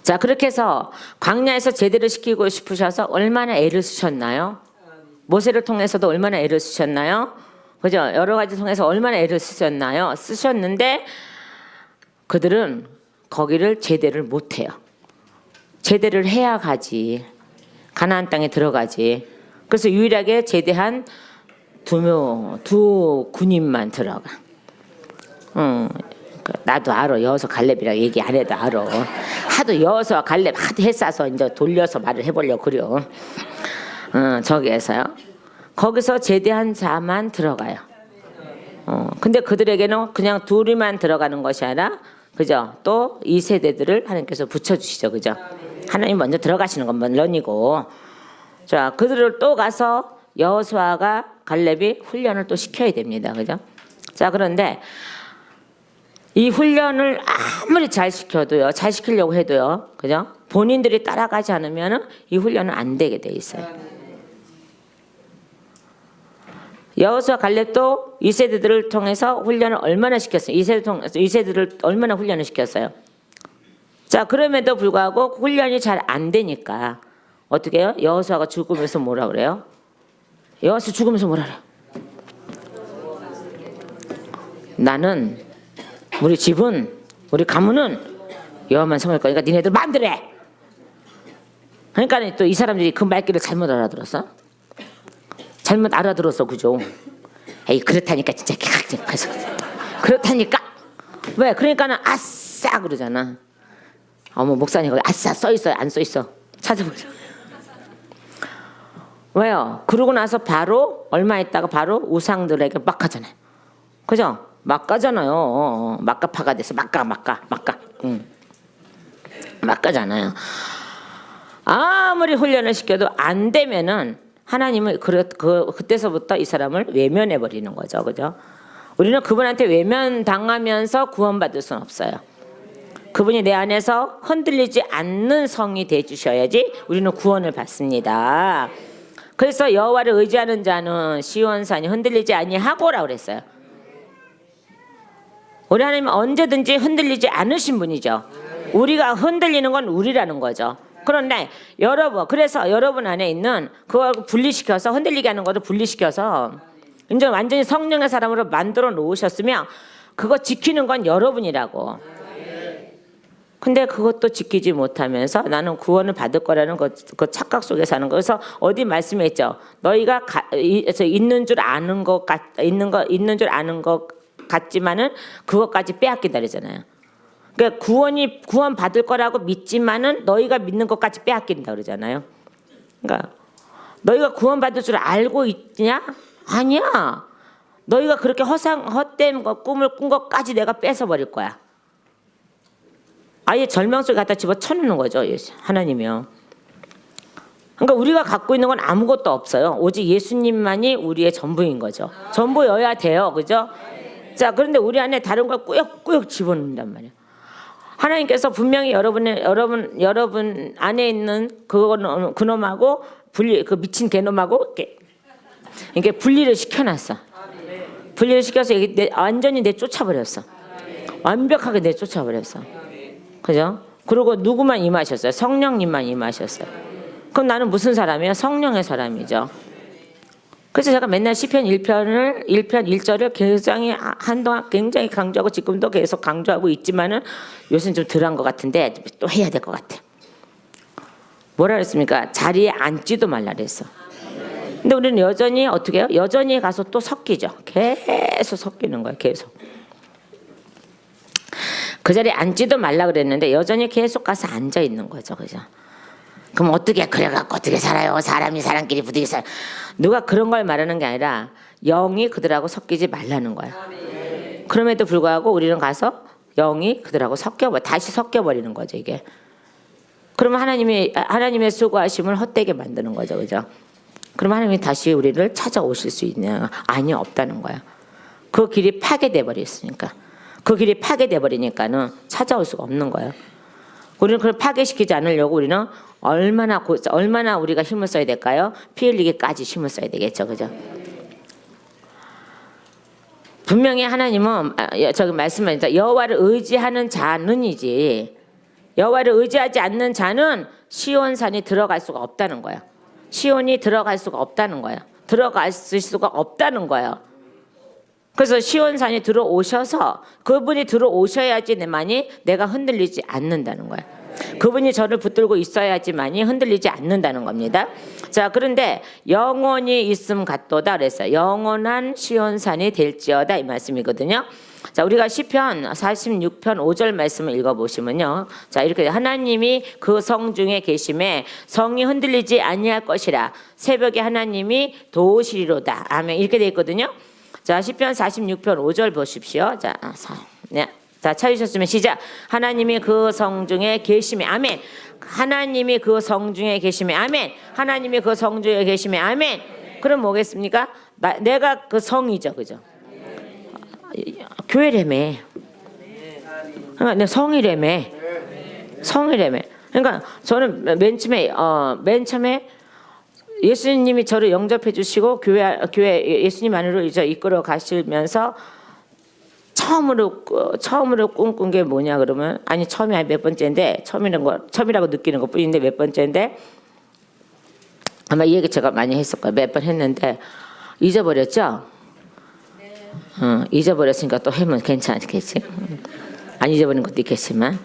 자, 그렇게 해서 광야에서 제대로 시키고 싶으셔서 얼마나 애를 쓰셨나요? 모세를 통해서도 얼마나 애를 쓰셨나요? 그죠? 여러 가지 통해서 얼마나 애를 쓰셨는데 그들은 거기를 제대를 못해요. 제대를 해야 가지. 가나안 땅에 들어가지. 그래서 유일하게 제대한 두 군인만 들어가. 나도 알아. 여호수아 갈렙이라 얘기 안 해도 알아. 하도 여호수아 갈렙 하도 했어서 이제 돌려서 말을 해보려고 그래요. 저기에서요. 거기서 제대한 자만 들어가요. 근데 그들에게는 그냥 둘이만 들어가는 것이 아니라 그죠? 또 이 세대들을 하나님께서 붙여주시죠. 그죠? 하나님 먼저 들어가시는 건 물론이고 자, 그들을 또 가서 여호수아가 갈렙이 훈련을 또 시켜야 됩니다. 그죠? 자, 그런데 이 훈련을 아무리 잘 시키려고 해도요. 그죠? 본인들이 따라가지 않으면 이 훈련은 안 되게 돼 있어요. 여호수아 갈렙도 2세대들을 통해서 훈련을 얼마나 시켰어요? 2세대들을 얼마나 훈련을 시켰어요? 자, 그럼에도 불구하고 훈련이 잘 안 되니까 어떻게 해요? 여호수아가 죽으면서 뭐라 그래요? 여호수아 죽으면서 뭐라 그래요? 나는 우리 집은 우리 가문은 여호와만 섬길 거니까 니네들 마음대로 해. 그러니까 또 이 사람들이 그 말귀를 잘못 알아들었어. 잘못 알아들었어, 그죠? 에이, 그렇다니까 진짜 개각적해서 그렇다니까. 왜? 그러니까는 아싸 그러잖아. 어머, 목사님 거기 아싸 써 있어요, 안 써 있어? 찾아보자. 왜요? 그러고 나서 바로 얼마 있다가 바로 우상들에게 막 하잖아요. 그죠? 막 가잖아요. 막가파가 돼서 막가. 막 가잖아요. 아무리 훈련을 시켜도 안 되면은 하나님은 그때서부터 이 사람을 외면해 버리는 거죠, 그죠? 우리는 그분한테 외면당하면서 구원받을 수는 없어요. 그분이 내 안에서 흔들리지 않는 성이 돼 주셔야지 우리는 구원을 받습니다. 그래서 여호와를 의지하는 자는 시온산이 흔들리지 아니하고라 그랬어요. 우리 하나님은 언제든지 흔들리지 않으신 분이죠. 우리가 흔들리는 건 우리라는 거죠. 그런데 그래서 여러분 안에 있는 그걸 분리시켜서 흔들리게 하는 것을 분리시켜서 이제 완전히 성령의 사람으로 만들어 놓으셨으면 그거 지키는 건 여러분이라고. 근데 그것도 지키지 못하면서 나는 구원을 받을 거라는 그 착각 속에 사는 거. 그래서 어디 말씀에 있죠. 너희가 있는 줄 아는 것 같지만은 그것까지 빼앗긴다 그러잖아요. 그러니까 구원 받을 거라고 믿지만은 너희가 믿는 것까지 빼앗긴다 그러잖아요. 그러니까 너희가 구원 받을 줄 알고 있냐? 아니야. 너희가 그렇게 헛된 꿈을 꾼 것까지 내가 뺏어 버릴 거야. 아예 절망 속에 갖다 집어 쳐놓는 거죠, 하나님이요. 그러니까 우리가 갖고 있는 건 아무것도 없어요. 오직 예수님만이 우리의 전부인 거죠. 전부여야 돼요, 그죠? 자, 그런데 우리 안에 다른 걸 꾸역꾸역 집어넣는단 말이에요. 하나님께서 분명히 여러분 안에 있는 그놈하고 그 미친 개놈하고 이렇게 분리를 시켜놨어. 분리를 시켜서 완전히 내쫓아버렸어. 완벽하게 내쫓아버렸어. 그죠? 그리고 누구만 임하셨어요? 성령님만 임하셨어요. 그럼 나는 무슨 사람이에요? 성령의 사람이죠. 그래서 제가 맨날 시편 1편 1절을 굉장히 한동안 굉장히 강조하고 지금도 계속 강조하고 있지만은 요새는 좀 덜한 것 같은데 또 해야 될 것 같아. 뭐라 그랬습니까? 자리에 앉지도 말라 그랬어. 근데 우리는 여전히 어떻게 해요? 여전히 가서 또 섞이죠. 계속 섞이는 거예요. 계속. 그 자리에 앉지도 말라 그랬는데 여전히 계속 가서 앉아 있는 거죠. 그죠? 그럼 그래갖고 어떻게 살아요? 사람이 사람끼리 부딪히 살아요. 누가 그런 걸 말하는 게 아니라 영이 그들하고 섞이지 말라는 거야. 그럼에도 불구하고 우리는 가서 영이 그들하고 다시 섞여버리는 거죠, 이게. 그러면 하나님의 수고하심을 헛되게 만드는 거죠, 그죠? 그럼 하나님이 다시 우리를 찾아오실 수 있냐? 아니, 없다는 거야. 그 길이 파괴돼 버렸으니까. 그 길이 파괴돼 버리니까는 찾아올 수가 없는 거예요. 우리는 그걸 파괴시키지 않으려고 우리는 얼마나 우리가 힘을 써야 될까요? 피 흘리기까지 힘을 써야 되겠죠, 그죠? 분명히 하나님은 저기 말씀하셨다. 여호와를 의지하는 자는이지. 여호와를 의지하지 않는 자는 시온산이 들어갈 수가 없다는 거예요. 시온이 들어갈 수가 없다는 거예요. 들어갔을 수가 없다는 거예요. 그래서 시온산이 들어오셔서 그분이 들어오셔야지만이 내가 흔들리지 않는다는 거예요. 그분이 저를 붙들고 있어야지만이 흔들리지 않는다는 겁니다. 자, 그런데 영원히 있음 같도다 그랬어요. 영원한 시온산이 될지어다 이 말씀이거든요. 자, 우리가 시편 46편 5절 말씀을 읽어보시면요. 자, 이렇게 하나님이 그 성 중에 계심에 성이 흔들리지 아니할 것이라 새벽에 하나님이 도우시리로다. 아멘. 이렇게 되어 있거든요. 자, 시편 46편 5절 보십시오. 자, 자, 찾으셨으면 시작. 하나님이 그 성 중에 계심에 아멘. 하나님이 그 성 중에 계심에 아멘. 하나님이 그 성 중에 계심에 아멘. 그럼 뭐겠습니까? 내가 그 성이죠, 그죠? 교회래매. 내 성이래매. 성이래매. 그러니까 저는 맨 처음에 예수님이 저를 영접해 주시고 교회 예수님 안으로 이제 이끌어 가시면서 처음으로 꿈꾼 게 뭐냐 그러면 아니 처음이 아니 몇 번째인데 처음이라고 느끼는 것뿐인데 몇 번째인데 아마 이 얘기 제가 많이 했을 거예요. 몇 번 했는데 잊어버렸죠? 잊어버렸으니까 또 해면 괜찮겠지. 안 잊어버린 것도 있겠지만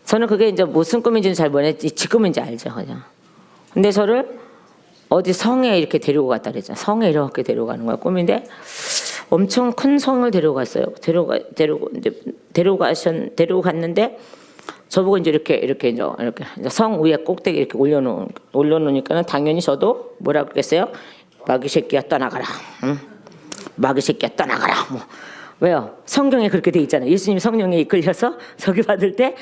저는 그게 이제 무슨 꿈인지는 잘 모르겠지. 지금은 이제 알죠, 그냥. 근데 저를 어디 성에 이렇게 데리고 갔다 그랬잖아. 성에 이렇게 데려가는 거야 꿈인데 엄청 큰 성을 데려갔어요. 데리고 갔는데 저보고 이제 이렇게 성 위에 꼭대기 이렇게 올려놓으니까는 당연히 저도 뭐라 그랬어요? 마귀 새끼야 떠나가라. 응? 마귀 새끼야 떠나가라. 뭐 왜요? 성경에 그렇게 돼 있잖아요. 예수님 성령에 이끌려서 저기 받을 때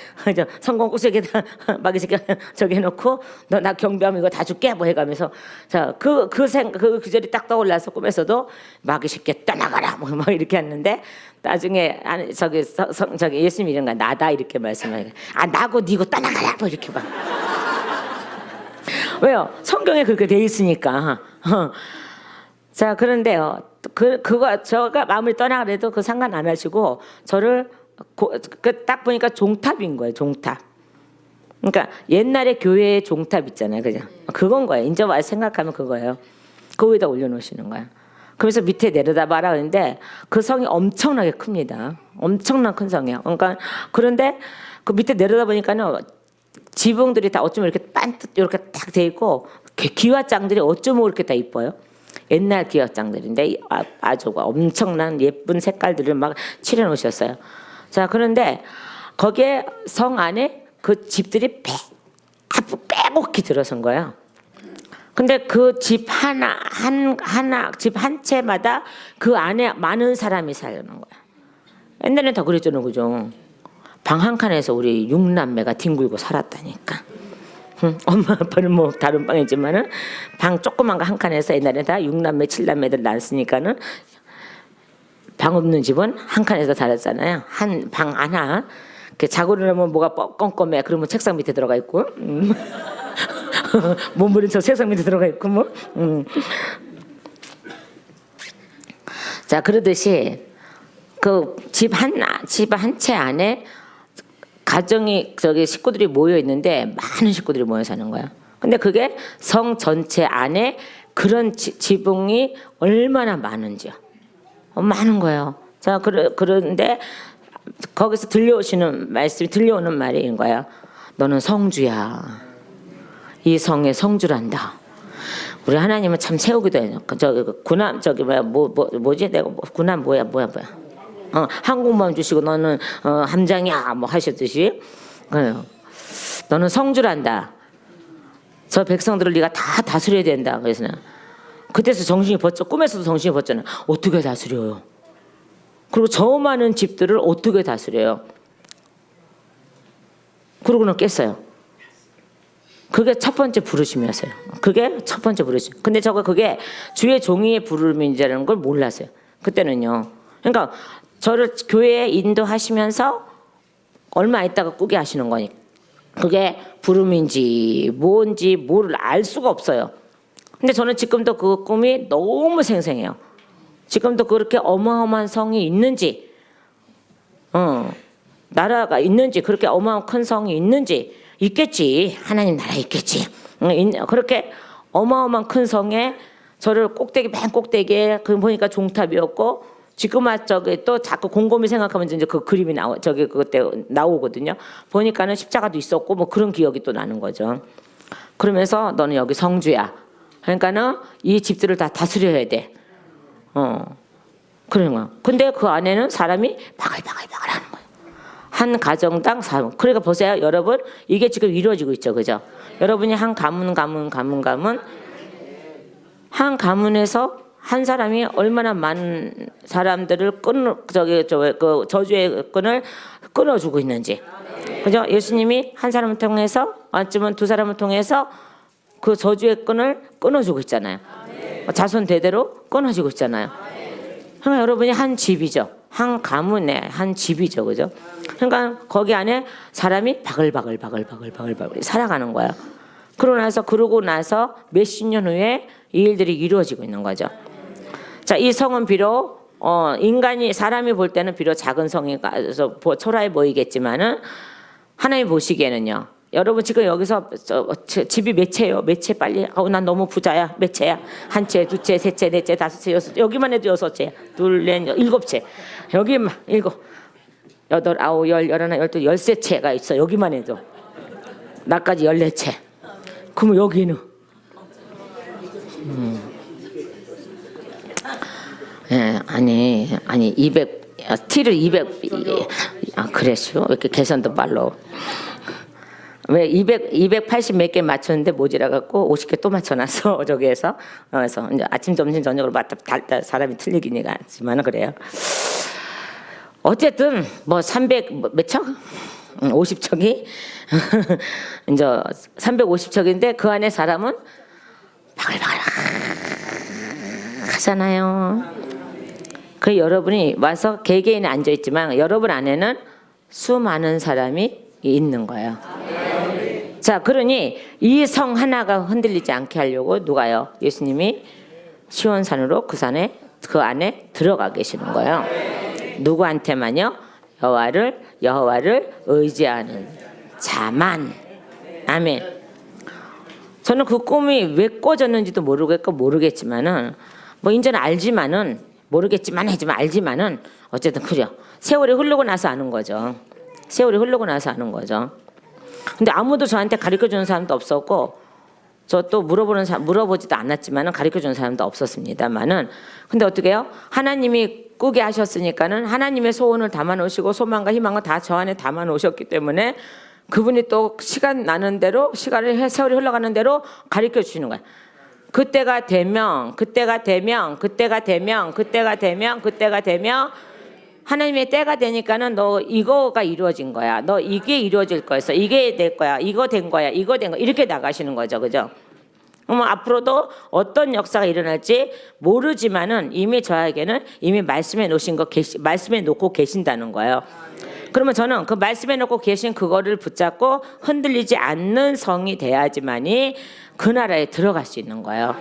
성공 꼭새기다 마귀 새끼 저기 해놓고 너 나 경비하면 이거 다 줄게 뭐 해가면서 자그 구절이 딱 떠올라서 꿈에서도 마귀 새끼 떠나가라 뭐 이렇게 했는데 나중에 저기 예수님 이런 거 나다 이렇게 말씀하니까 나고 니고 떠나가라 뭐 이렇게 막 왜요? 성경에 그렇게 돼 있으니까. 자 그런데요. 저가 마음을 떠나 그래도 그 상관 안 하시고 저를 딱 보니까 종탑인 거예요. 종탑. 그러니까 옛날에 교회에 종탑 있잖아요, 그죠? 그건 거예요. 이제 와서 생각하면 그거예요. 그 위에다 올려놓으시는 거야. 그래서 밑에 내려다봐라 그랬는데 그 성이 엄청나게 큽니다. 엄청난 큰 성이에요. 그러니까 그런데 그 밑에 내려다보니까는 지붕들이 다 어쩌면 이렇게 반듯 이렇게 딱 돼 있고 기와장들이 어쩌면 이렇게 다 이뻐요. 옛날 기와장들인데 아주 엄청난 예쁜 색깔들을 막 칠해 놓으셨어요. 자 그런데 거기에 성 안에 그 집들이 빼곡히 들어선 거예요. 근데 그 집 집 한 채마다 그 안에 많은 사람이 사는 거야. 옛날엔 다 그랬잖아요, 그죠? 방 한 칸에서 우리 6남매가 뒹굴고 살았다니까. 엄마 아빠는 뭐 다른 방이지만은 방 조그만 거 한 칸에서 옛날에 다 6남매 7남매들 낳았으니까는 방 없는 집은 한 칸에서 살았잖아요. 한 방 하나. 자고 일어나면 뭐가 껌껌해. 그러면 책상 밑에 들어가 있고 몸부림 저 책상 밑에 들어가 있고 뭐. 자 그러듯이 그 집 한 채 안에 가정이 식구들이 모여 있는데 많은 식구들이 모여 사는 거야. 근데 그게 성 전체 안에 그런 지붕이 얼마나 많은지요. 많은 거예요. 자 그런데 거기서 들려오는 말이 인 거야. 너는 성주야. 이 성의 성주란다. 우리 하나님은 참 세우기도 해요. 군함 뭐지? 내가 군함 뭐야? 항공모함 주시고 너는 함장이야 뭐 하셨듯이 너는 성주란다. 저 백성들을 네가 다 다스려야 된다. 그래서 그때서 정신이 번쩍 꿈에서도 정신이 번쩍 어떻게 다스려요? 그리고 저 많은 집들을 어떻게 다스려요? 그러고는 깼어요. 그게 첫 번째 부르심이었어요. 그게 첫 번째 부르심. 근데 그게 주의 종이의 부르심이라는 걸 몰랐어요. 그때는요. 그러니까 저를 교회에 인도하시면서 얼마 있다가 꾸게 하시는 거니까 그게 부름인지 뭔지 뭐를 알 수가 없어요. 근데 저는 지금도 그 꿈이 너무 생생해요. 지금도 그렇게 어마어마한 성이 있는지 나라가 있는지 그렇게 어마어마한 큰 성이 있는지 있겠지. 하나님 나라 있겠지. 그렇게 어마어마한 큰 성에 저를 맨 꼭대기에 보니까 종탑이었고 지금 또 자꾸 곰곰이 생각하면 이제 그 그림이 그때 나오거든요. 보니까는 십자가도 있었고 뭐 그런 기억이 또 나는 거죠. 그러면서 너는 여기 성주야. 그러니까는 이 집들을 다 다스려야 돼. 그런 거야. 근데 그 안에는 사람이 바글바글 하는 거예요. 한 가정당 사람. 그러니까 보세요, 여러분. 이게 지금 이루어지고 있죠, 그죠? 여러분이 한 가문에서 한 사람이 얼마나 많은 사람들을 저주의 끈을 끊어주고 있는지. 그죠? 예수님이 한 사람을 통해서, 어쩌면 두 사람을 통해서 그 저주의 끈을 끊어주고 있잖아요. 자손 대대로 끊어지고 있잖아요. 그러니까 여러분이 한 집이죠. 한 가문의 한 집이죠, 그죠? 그러니까 거기 안에 사람이 바글바글 살아가는 거예요. 그러고 나서 몇십 년 후에 이 일들이 이루어지고 있는 거죠. 자, 이 성은 비록 사람이 볼 때는 비록 작은 성이라서 초라해 보이겠지만은 하나님 보시기에는요. 여러분 지금 여기서 집이 몇 채예요? 몇 채 빨리. 난 너무 부자야. 몇 채야? 한 채, 두 채, 세 채, 네 채, 다섯 채, 여섯 채. 여기만 해도 여섯 채. 둘, 넷, 일곱 채. 여기만 일곱, 여덟, 아홉, 열, 열하나, 열둘, 열세 채가 있어. 여기만 해도. 나까지 14채. 그럼 여기는 예, 아니 200 티를 200 그랬어요. 왜 이렇게 계산도 빨라. 왜 280 몇 개 맞췄는데 모자라 갖고 50개 또 맞춰놨어. 저기에서. 그래서 이제 아침 점심 저녁으로 사람이 틀리긴 하지만 그래요. 어쨌든 뭐 300 몇 척? 50척이 이제 350척인데 그 안에 사람은 바글바글 하잖아요. 그 여러분이 와서 개개인이 앉아 있지만 여러분 안에는 수많은 사람이 있는 거예요. 자, 그러니 이 성 하나가 흔들리지 않게 하려고 누가요? 예수님이 시온산으로 그 안에 들어가 계시는 거예요. 누구한테만요? 여호와를 의지하는 자만. 아멘. 저는 그 꿈이 왜 꿔졌는지도 모르겠지만은 뭐 이제는 알지만은 모르겠지만 하지만 알지만은 어쨌든 그래요. 세월이 흐르고 나서 아는 거죠. 근데 아무도 저한테 가르쳐주는 사람도 없었고 저 또 물어보지도 않았지만은 가르쳐주는 사람도 없었습니다만은 근데 어떻게 해요? 하나님이 꾸게 하셨으니까는 하나님의 소원을 담아놓으시고 소망과 희망을 다 저 안에 담아놓으셨기 때문에 그분이 또 세월이 흘러가는 대로 가르쳐 주시는 거예요. 그때가 되면 하나님의 때가 되니까는 너 이거가 이루어진 거야. 너 이게 이루어질 거였어. 이게 될 거야. 이거 된 거야. 이렇게 나가시는 거죠. 그죠? 앞으로도 어떤 역사가 일어날지 모르지만은 이미 저에게는 이미 말씀해 놓고 계신다는 거예요. 그러면 저는 그 말씀해 놓고 계신 그거를 붙잡고 흔들리지 않는 성이 돼야지만이 그 나라에 들어갈 수 있는 거예요.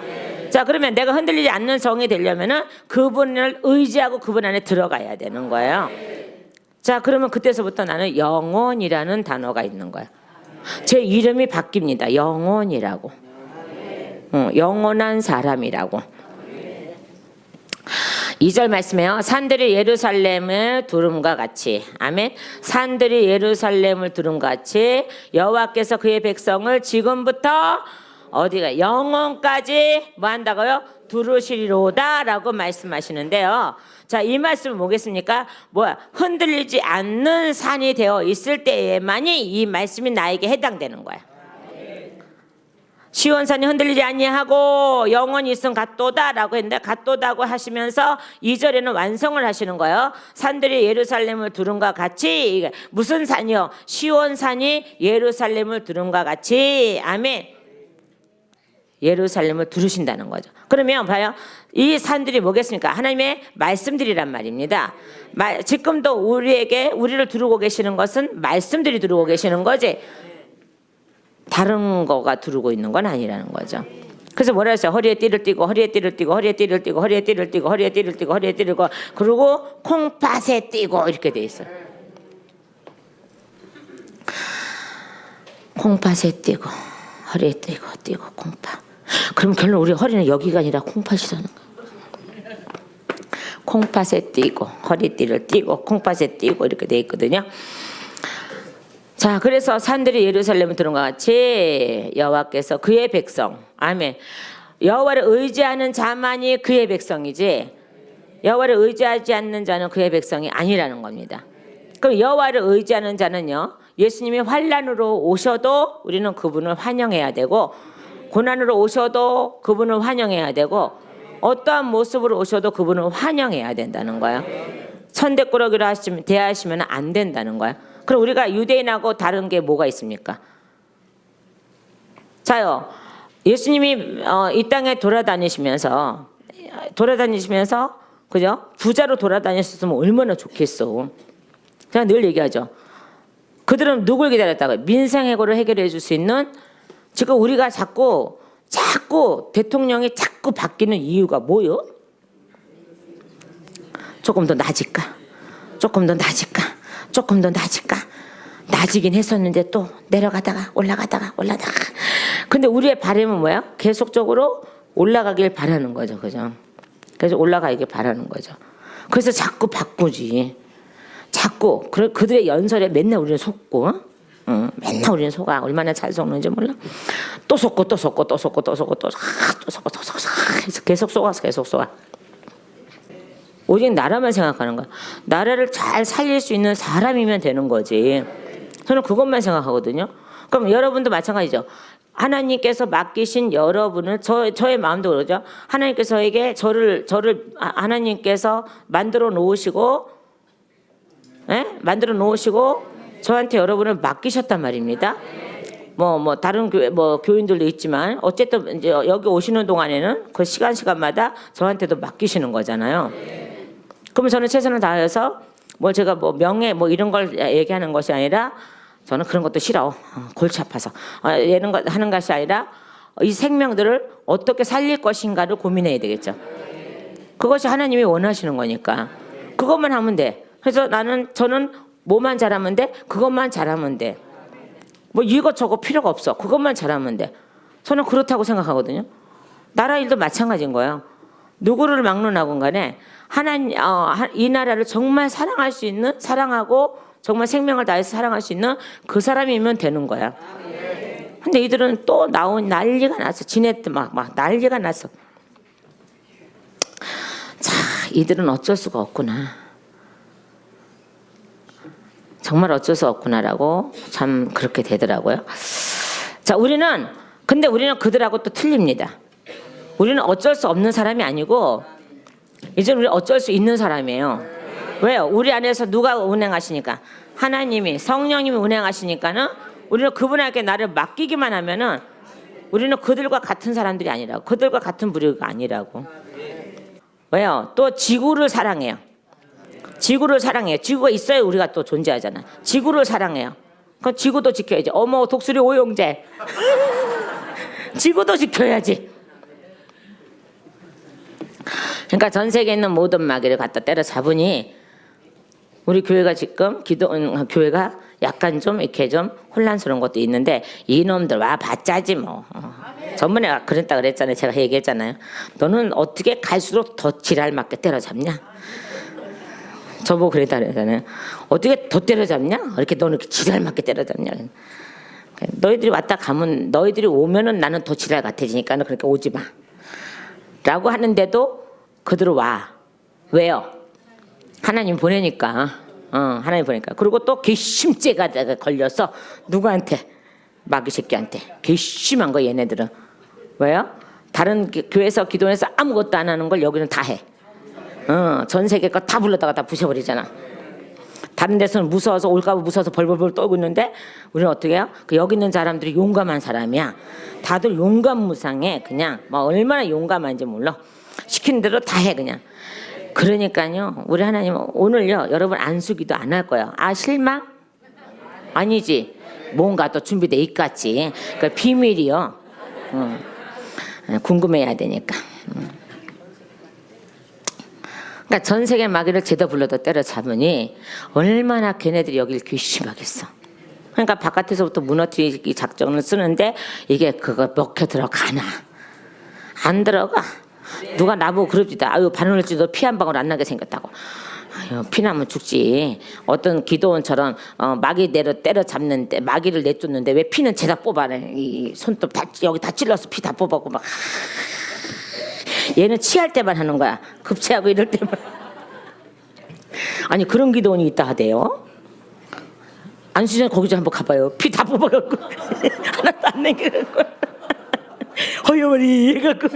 자, 그러면 내가 흔들리지 않는 성이 되려면은 그분을 의지하고 그분 안에 들어가야 되는 거예요. 자, 그러면 그때서부터 나는 영원이라는 단어가 있는 거예요. 제 이름이 바뀝니다. 영원이라고. 영원한 사람이라고. 2절 말씀에요. 산들이 예루살렘을 두름과 같이. 아멘. 산들이 예루살렘을 두름과 같이 여호와께서 그의 백성을 지금부터 어디가 영원까지 뭐 한다고요? 두르시리로다 라고 말씀하시는데요. 자, 이 말씀은 뭐겠습니까? 흔들리지 않는 산이 되어 있을 때에만이 이 말씀이 나에게 해당되는 거야. 시온산이 흔들리지 아니하고 영원히 있음 같도다라고 했는데 같도다고 하시면서 2절에는 완성을 하시는 거예요. 산들이 예루살렘을 두름과 같이. 무슨 산이요? 시온산이 예루살렘을 두름과 같이. 아멘. 예루살렘을 두르신다는 거죠. 그러면 봐요. 이 산들이 뭐겠습니까? 하나님의 말씀들이란 말입니다. 지금도 우리를 두르고 계시는 것은 말씀들이 두르고 계시는 거지. 다른 거가 두르고 있는 건 아니라는 거죠. 그래서 뭐라 했어요? 허리에 띠를 띠고 그리고 콩팥에 띠고 이렇게 돼 있어요. 콩팥에 띠고 허리에 띠고 콩팥. 그럼 결론 우리 허리는 여기가 아니라 콩팥이라는 거예요. 콩팥에 띠고 허리띠를 띠고 콩팥에 띠고 이렇게 돼 있거든요. 자, 그래서 산들이 예루살렘을 들은 것 같이 여호와께서 그의 백성. 아멘. 여호와를 의지하는 자만이 그의 백성이지 여호와를 의지하지 않는 자는 그의 백성이 아니라는 겁니다. 그럼 여호와를 의지하는 자는요, 예수님이 환난으로 오셔도 우리는 그분을 환영해야 되고 고난으로 오셔도 그분을 환영해야 되고 어떠한 모습으로 오셔도 그분을 환영해야 된다는 거예요. 천대꾸러기로 대하시면 안 된다는 거예요. 그럼 우리가 유대인하고 다른 게 뭐가 있습니까? 자요, 예수님이 이 땅에 돌아다니시면서 그죠? 부자로 돌아다녔으면 얼마나 좋겠어. 제가 늘 얘기하죠. 그들은 누굴 기다렸다고요? 민생해고를 해결해 줄 수 있는, 지금 우리가 자꾸 대통령이 자꾸 바뀌는 이유가 뭐요? 조금 더 나아질까? 조금 더 나아질까? 조금 더 나아질까? 나아지긴 했었는데 또 내려가다가 올라가다가. 근데 우리의 바람은 뭐야? 계속적으로 올라가길 바라는 거죠. 그죠? 그래서 올라가길 바라는 거죠. 그래서 자꾸 바꾸지. 자꾸 그들의 연설에 맨날 우리는 속고, 맨날 우리는 속아. 얼마나 잘 속는지 몰라. 또 속고 해서 계속 속아. 오직 나라만 생각하는 거야. 나라를 잘 살릴 수 있는 사람이면 되는 거지. 저는 그것만 생각하거든요. 그럼 여러분도 마찬가지죠. 하나님께서 맡기신 여러분을, 저의 마음도 그러죠. 하나님께서에게 저를 하나님께서 만들어 놓으시고 저한테 여러분을 맡기셨단 말입니다. 다른 교회 교인들도 있지만 어쨌든 이제 여기 오시는 동안에는 그 시간마다 저한테도 맡기시는 거잖아요. 그러면 저는 최선을 다해서 제가 명예 이런 걸 얘기하는 것이 아니라, 저는 그런 것도 싫어. 골치 아파서 이런 거 하는 것이 아니라 이 생명들을 어떻게 살릴 것인가를 고민해야 되겠죠. 그것이 하나님이 원하시는 거니까 그것만 하면 돼. 그래서 저는 뭐만 잘하면 돼? 그것만 잘하면 돼. 이것저것 필요가 없어. 그것만 잘하면 돼. 저는 그렇다고 생각하거든요. 나라 일도 마찬가지인 거예요. 누구를 막론하건 간에 이 나라를 정말 사랑할 수 있는, 사랑하고 정말 생명을 다해서 사랑할 수 있는 그 사람이면 되는 거야. 근데 이들은 또 난리가 났어. 지네들 막 난리가 났어. 자, 이들은 어쩔 수가 없구나. 정말 어쩔 수 없구나라고 참 그렇게 되더라고요. 자, 근데 우리는 그들하고 또 틀립니다. 우리는 어쩔 수 없는 사람이 아니고 이제 우리 어쩔 수 있는 사람이에요. 왜요? 우리 안에서 누가 운행하시니까? 하나님이, 성령님이 운행하시니까는 우리는 그분에게 나를 맡기기만 하면은 우리는 그들과 같은 사람들이 아니라고, 그들과 같은 부류가 아니라고. 왜요? 또 지구를 사랑해요. 지구가 있어야 우리가 또 존재하잖아. 지구를 사랑해요. 그럼 지구도 지켜야지. 어머, 독수리 오용제. 지구도 지켜야지. 그러니까 전 세계에 있는 모든 마귀를 갖다 때려잡으니 우리 교회가 지금 교회가 약간 좀 이렇게 좀 혼란스러운 것도 있는데, 이놈들 와 봤자지 뭐. 전번에 그랬잖아요. 제가 얘기했잖아요. 너는 어떻게 갈수록 더 지랄 맞게 때려잡냐? 저보고 그랬잖아요. 어떻게 더 때려잡냐? 이렇게 너는 이렇게 지랄 맞게 때려잡냐? 너희들이 왔다 가면, 너희들이 오면은 나는 더 지랄 같아지니까 그렇게 오지 마. 라고 하는데도 그들은 와. 왜요? 하나님 보내니까. 하나님 보내니까. 그리고 또 괘씸죄가 걸려서 누구한테? 마귀 새끼한테. 괘씸한 거 얘네들은. 왜요? 다른 교회에서 기도해서 아무것도 안 하는 걸 여기는 다 해. 전 세계 거 다 불러다가 다 부셔버리잖아. 다른 데서는 무서워서 올까봐 무서워서 벌벌벌 떨고 있는데 우리는 어떻게 해요? 여기 있는 사람들이 용감한 사람이야. 다들 용감무상해. 그냥 얼마나 용감한지 몰라. 시키는 대로 다 해 그냥. 그러니까요, 우리 하나님은 오늘요 여러분 안수기도 안 할 거예요. 실망? 아니지. 뭔가 또 준비돼 있겠지. 그러니까 비밀이요. 궁금해야 되니까. 그러니까 전 세계 마귀를 제도 불러도 때려잡으니 얼마나 걔네들이 여길 괘씸하겠어. 그러니까 바깥에서부터 무너뜨리기 작전을 쓰는데 이게 그거 먹혀 들어가나? 안 들어가. 누가 나보고 그럽니다. 바늘을찌도 피 한 방울 안 나게 생겼다고. 피나면 죽지. 어떤 기도원처럼 마귀 때려잡는데, 마귀를 내쫓는데 왜 피는 죄다 뽑아내. 이 손톱 여기 다 찔러서 피 다 뽑아고 막. 얘는 치할 때만 하는 거야. 급체하고 이럴 때만. 아니 그런 기도원이 있다 하대요. 안수전 거기 좀 한번 가봐요. 피 다 뽑아갖고 하나도 안 남겨갖고 허여머리 해갖고.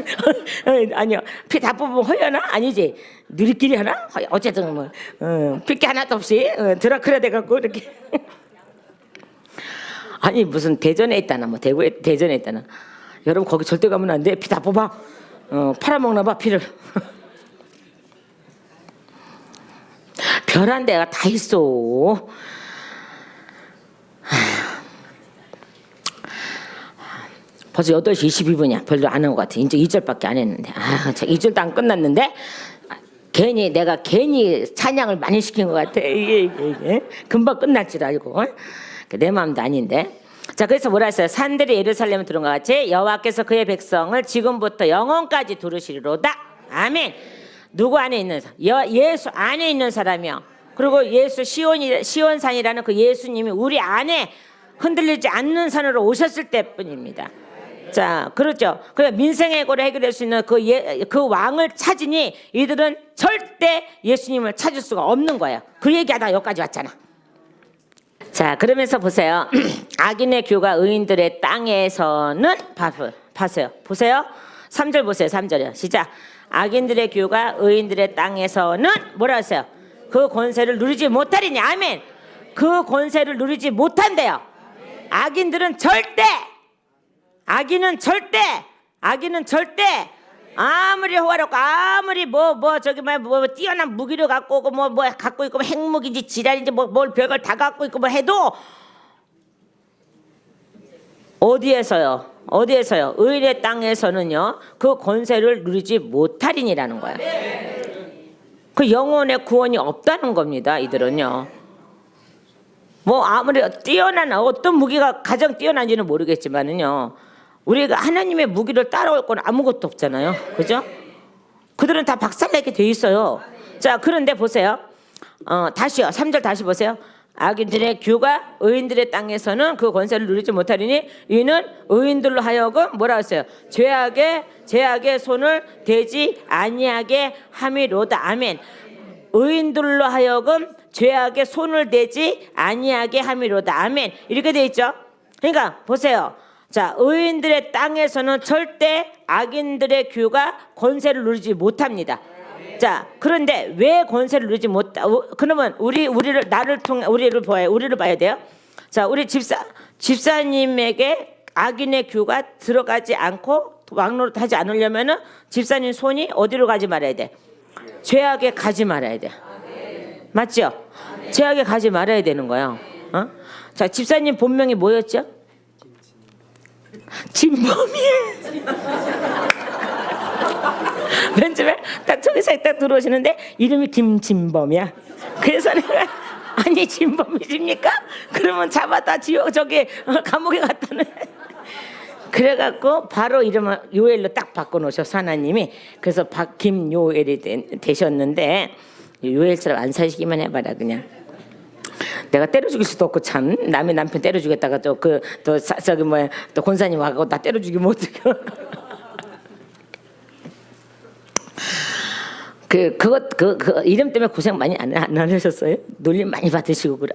아니요, 피 다 뽑으면 허여나? 아니지. 누리끼리 하나? 어쨌든 핏기 하나도 없이 드라큘라 돼갖고 이렇게. 아니 무슨 대전에 있다나 대구에 대전에 있다나. 여러분 거기 절대 가면 안 돼. 피 다 뽑아. 팔아먹나 봐 피를. 별한 데가 다 있어. 벌써 8시 22분이야. 별로 안 한 것 같아. 이제 2절밖에 안 했는데. 2절도 안 끝났는데 내가 괜히 찬양을 많이 시킨 것 같아. 이게 금방 끝날 줄 알고. 내 마음도 아닌데. 자, 그래서 뭐라 했어요? 산들이 예루살렘에 들어온 것 같이 여호와께서 그의 백성을 지금부터 영원까지 두르시리로다. 아멘. 누구 안에 있는 사람? 예수 안에 있는 사람이요. 그리고 예수 시온산이라는 그 예수님이 우리 안에 흔들리지 않는 산으로 오셨을 때뿐입니다. 자, 그렇죠. 그래 민생의 고를 해결할 수 있는 그 왕을 찾으니 이들은 절대 예수님을 찾을 수가 없는 거예요. 그 얘기하다 여기까지 왔잖아. 자, 그러면서 보세요. 악인의 교가 의인들의 땅에서는 봐세요. 보세요. 3절 보세요. 3절이요. 시작. 악인들의 교가 의인들의 땅에서는 뭐라 하세요? 그 권세를 누리지 못하리니. 아멘. 그 권세를 누리지 못한대요. 악인은 절대 아무리 호화롭고 아무리 뛰어난 무기를 갖고 오고 갖고 있고 핵무기인지 지랄인지 뭘 별걸 다 갖고 있고 해도 어디에서요? 의인의 땅에서는요 그 권세를 누리지 못하리니라는 거야. 그 영혼의 구원이 없다는 겁니다. 이들은요. 아무리 뛰어난 어떤 무기가 가장 뛰어난지는 모르겠지만은요. 우리가 하나님의 무기를 따라올 건 아무것도 없잖아요. 그죠? 그들은 다 박살내게 돼 있어요. 자, 그런데 보세요. 다시요. 3절 다시 보세요. 악인들의 규가 의인들의 땅에서는 그 권세를 누리지 못하리니 이는 의인들로 하여금 뭐라 했어요? 죄악의 손을 대지 아니하게 함이로다. 아멘. 의인들로 하여금 죄악의 손을 대지 아니하게 함이로다. 아멘. 이렇게 돼 있죠. 그러니까 보세요. 자, 의인들의 땅에서는 절대 악인들의 규가 권세를 누리지 못합니다. 자, 그런데 왜 권세를 누리지 그러면 우리를 봐야 돼요. 자, 우리 집사님에게 악인의 규가 들어가지 않고 왕노릇하지 않으려면은 집사님 손이 어디로 가지 말아야 돼? 죄악에 가지 말아야 돼. 맞죠? 죄악에 가지 말아야 되는 거예요. 자, 집사님 본명이 뭐였죠? 진범이에요. 맨 처음에 딱 저기서 딱 들어오시는데 이름이 김진범이야. 그래서 내가 아니 진범이십니까? 그러면 잡아다 감옥에 갖다 놓. 그래갖고 바로 이름을 요엘로 딱 바꿔놓으셔서 하나님이. 그래서 김요엘이 되셨는데 요엘처럼 안 사시기만 해봐라 그냥. 내가 때려 죽일 수도 없고 참 남의 남편 때려 주겠다가 또 권사님 와갖고 나 때려 죽이면 어떡해. 그 이름 때문에 고생 많이 안 하셨어요? 놀림 많이 받으시고 그래.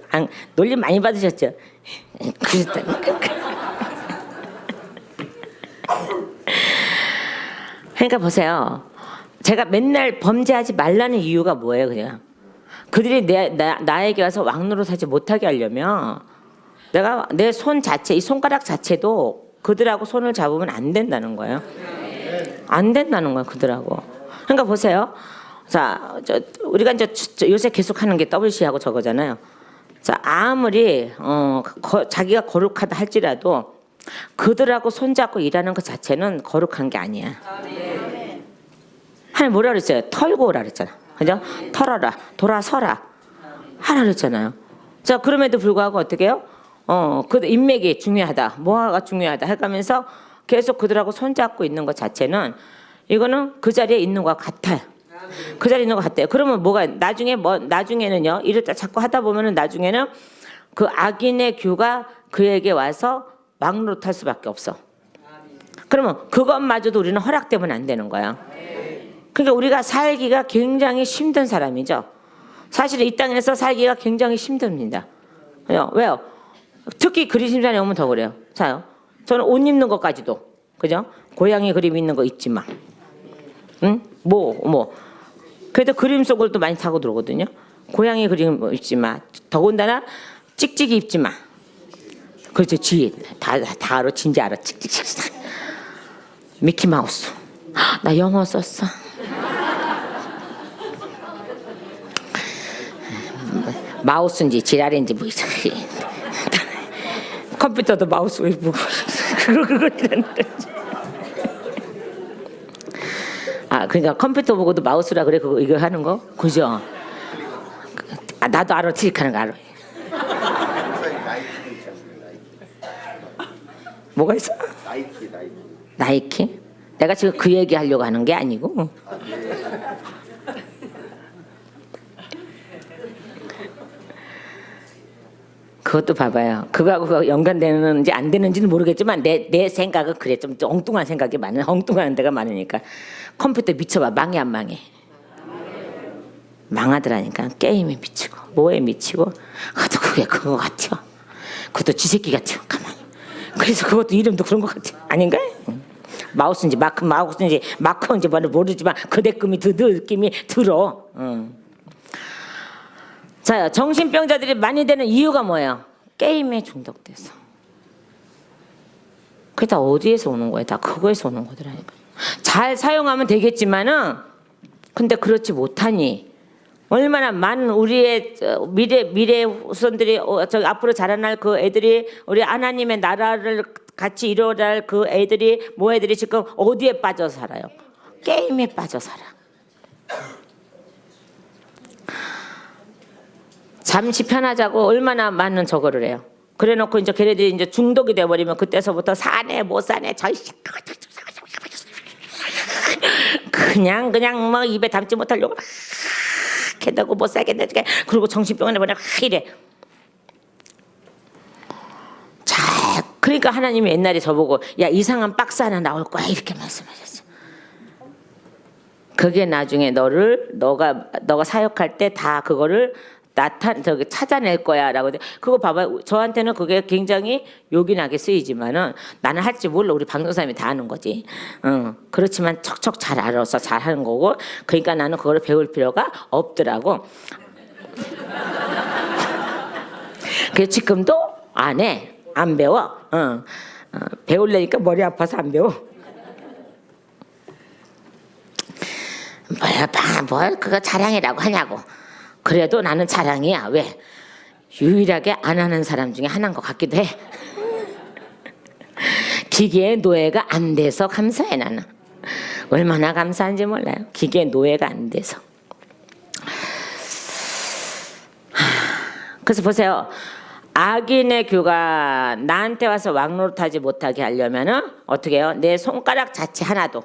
놀림 많이 받으셨죠? 그랬다니까. 그러니까 보세요. 제가 맨날 범죄하지 말라는 이유가 뭐예요, 그냥. 그들이 나에게 와서 왕노릇하지 못하게 하려면 내가 내 손 자체, 이 손가락 자체도 그들하고 손을 잡으면 안 된다는 거예요. 안 된다는 거예요, 그들하고. 그러니까 보세요. 자, 우리가 이제 요새 계속 하는 게 WC하고 저거잖아요. 자, 아무리 자기가 거룩하다 할지라도 그들하고 손잡고 일하는 것 자체는 거룩한 게 아니야. 하나님 뭐라 그랬어요? 털고 오라 그랬잖아. 그죠? 털어라, 돌아서라 하라 그랬잖아요. 자, 그럼에도 불구하고 어떻게 해요? 그 인맥이 중요하다, 뭐가 중요하다 해가면서 계속 그들하고 손잡고 있는 것 자체는 이거는 그 자리에 있는 것 같아요. 그 자리에 있는 것 같아요. 그러면 나중에는요, 이렇게 자꾸 하다 보면은 나중에는 그 악인의 규가 그에게 와서 왕노릇할 수밖에 없어. 그러면 그것마저도 우리는 허락되면 안 되는 거야. 그러니까 우리가 살기가 굉장히 힘든 사람이죠. 사실 이 땅에서 살기가 굉장히 힘듭니다. 왜요? 특히 그리심산에 오면 더 그래요. 자요. 저는 옷 입는 것까지도, 그죠? 고양이 그림 있는 거 입지 마. 응? 그래도 그림 속을 또 많이 타고 들어오거든요. 고양이 그림 입지 마. 더군다나 찍찍이 입지 마. 그렇죠. 다 알아. 진짜 알아. 찍찍찍. 미키마우스. 나 영어 썼어. 마우스인지 지랄인지 뭐 이상해. 컴퓨터도 마우스 뭐 그거 이랬는데. 아 그러니까 컴퓨터 보고도 마우스라 그래 그거 이거 하는 거 그죠? 아, 나도 알아 트릭하는 거 알아. 뭐가 있어? 나이키? 내가 지금 그 얘기 하려고 하는 게 아니고. 그것도 봐봐요. 그거하고 연관되는지 안 되는지는 모르겠지만 내 생각은 그래. 좀 엉뚱한 생각이 많은 엉뚱한 데가 많으니까. 컴퓨터 미쳐봐. 망해 안 망해? 망하더라니까. 게임에 미치고 뭐에 미치고. 그것도 그게 그거 같아. 그것도 쥐새끼 같아. 가만히. 그래서 그것도 이름도 그런 것 같아. 아닌가? 마우스인지 마우스인지 마커인지 뭐는 모르지만 그 느낌이 들어. 자, 정신병자들이 많이 되는 이유가 뭐예요? 게임에 중독돼서. 그게 다 어디에서 오는 거예요? 다 그거에서 오는 거더라니까. 잘 사용하면 되겠지만은 근데 그렇지 못하니 얼마나 많은 우리의 미래 후손들이 저기 앞으로 자라날 그 애들이 우리 하나님의 나라를 같이 이뤄갈 그 애들이 애들이 지금 어디에 빠져 살아요? 게임에 빠져 살아. 잠시 편하자고 얼마나 많은 저거를 해요. 그래놓고 이제 걔네들이 이제 중독이 돼버리면 그때서부터 사네 못 사네 저씨 그냥 뭐 입에 담지 못하려고 걔다고 못 살겠네. 그리고 정신병원에 보내 이래. 자, 그러니까 하나님이 옛날에 저보고 야 이상한 박스 하나 나올 거야 이렇게 말씀하셨어. 그게 나중에 너가 사역할 때 다 그거를 찾아낼 거야라고. 그거 봐봐. 저한테는 그게 굉장히 요긴하게 쓰이지만은 나는 할지 몰라. 우리 방송사님이 다 하는 거지. 그렇지만 척척 잘 알아서 잘 하는 거고. 그러니까 나는 그거를 배울 필요가 없더라고. 그래서 지금도 안 해. 안 배워. 배우려니까 머리 아파서 안 배워. 뭘 그거 자랑이라고 하냐고. 그래도 나는 자랑이야. 왜? 유일하게 안 하는 사람 중에 하나인 것 같기도 해. 기계의 노예가 안 돼서 감사해. 나는 얼마나 감사한지 몰라요. 기계의 노예가 안 돼서. 그래서 보세요. 악인의 규가 나한테 와서 왕노릇하지 못하게 하려면은 어떻게 해요? 내 손가락 자체 하나도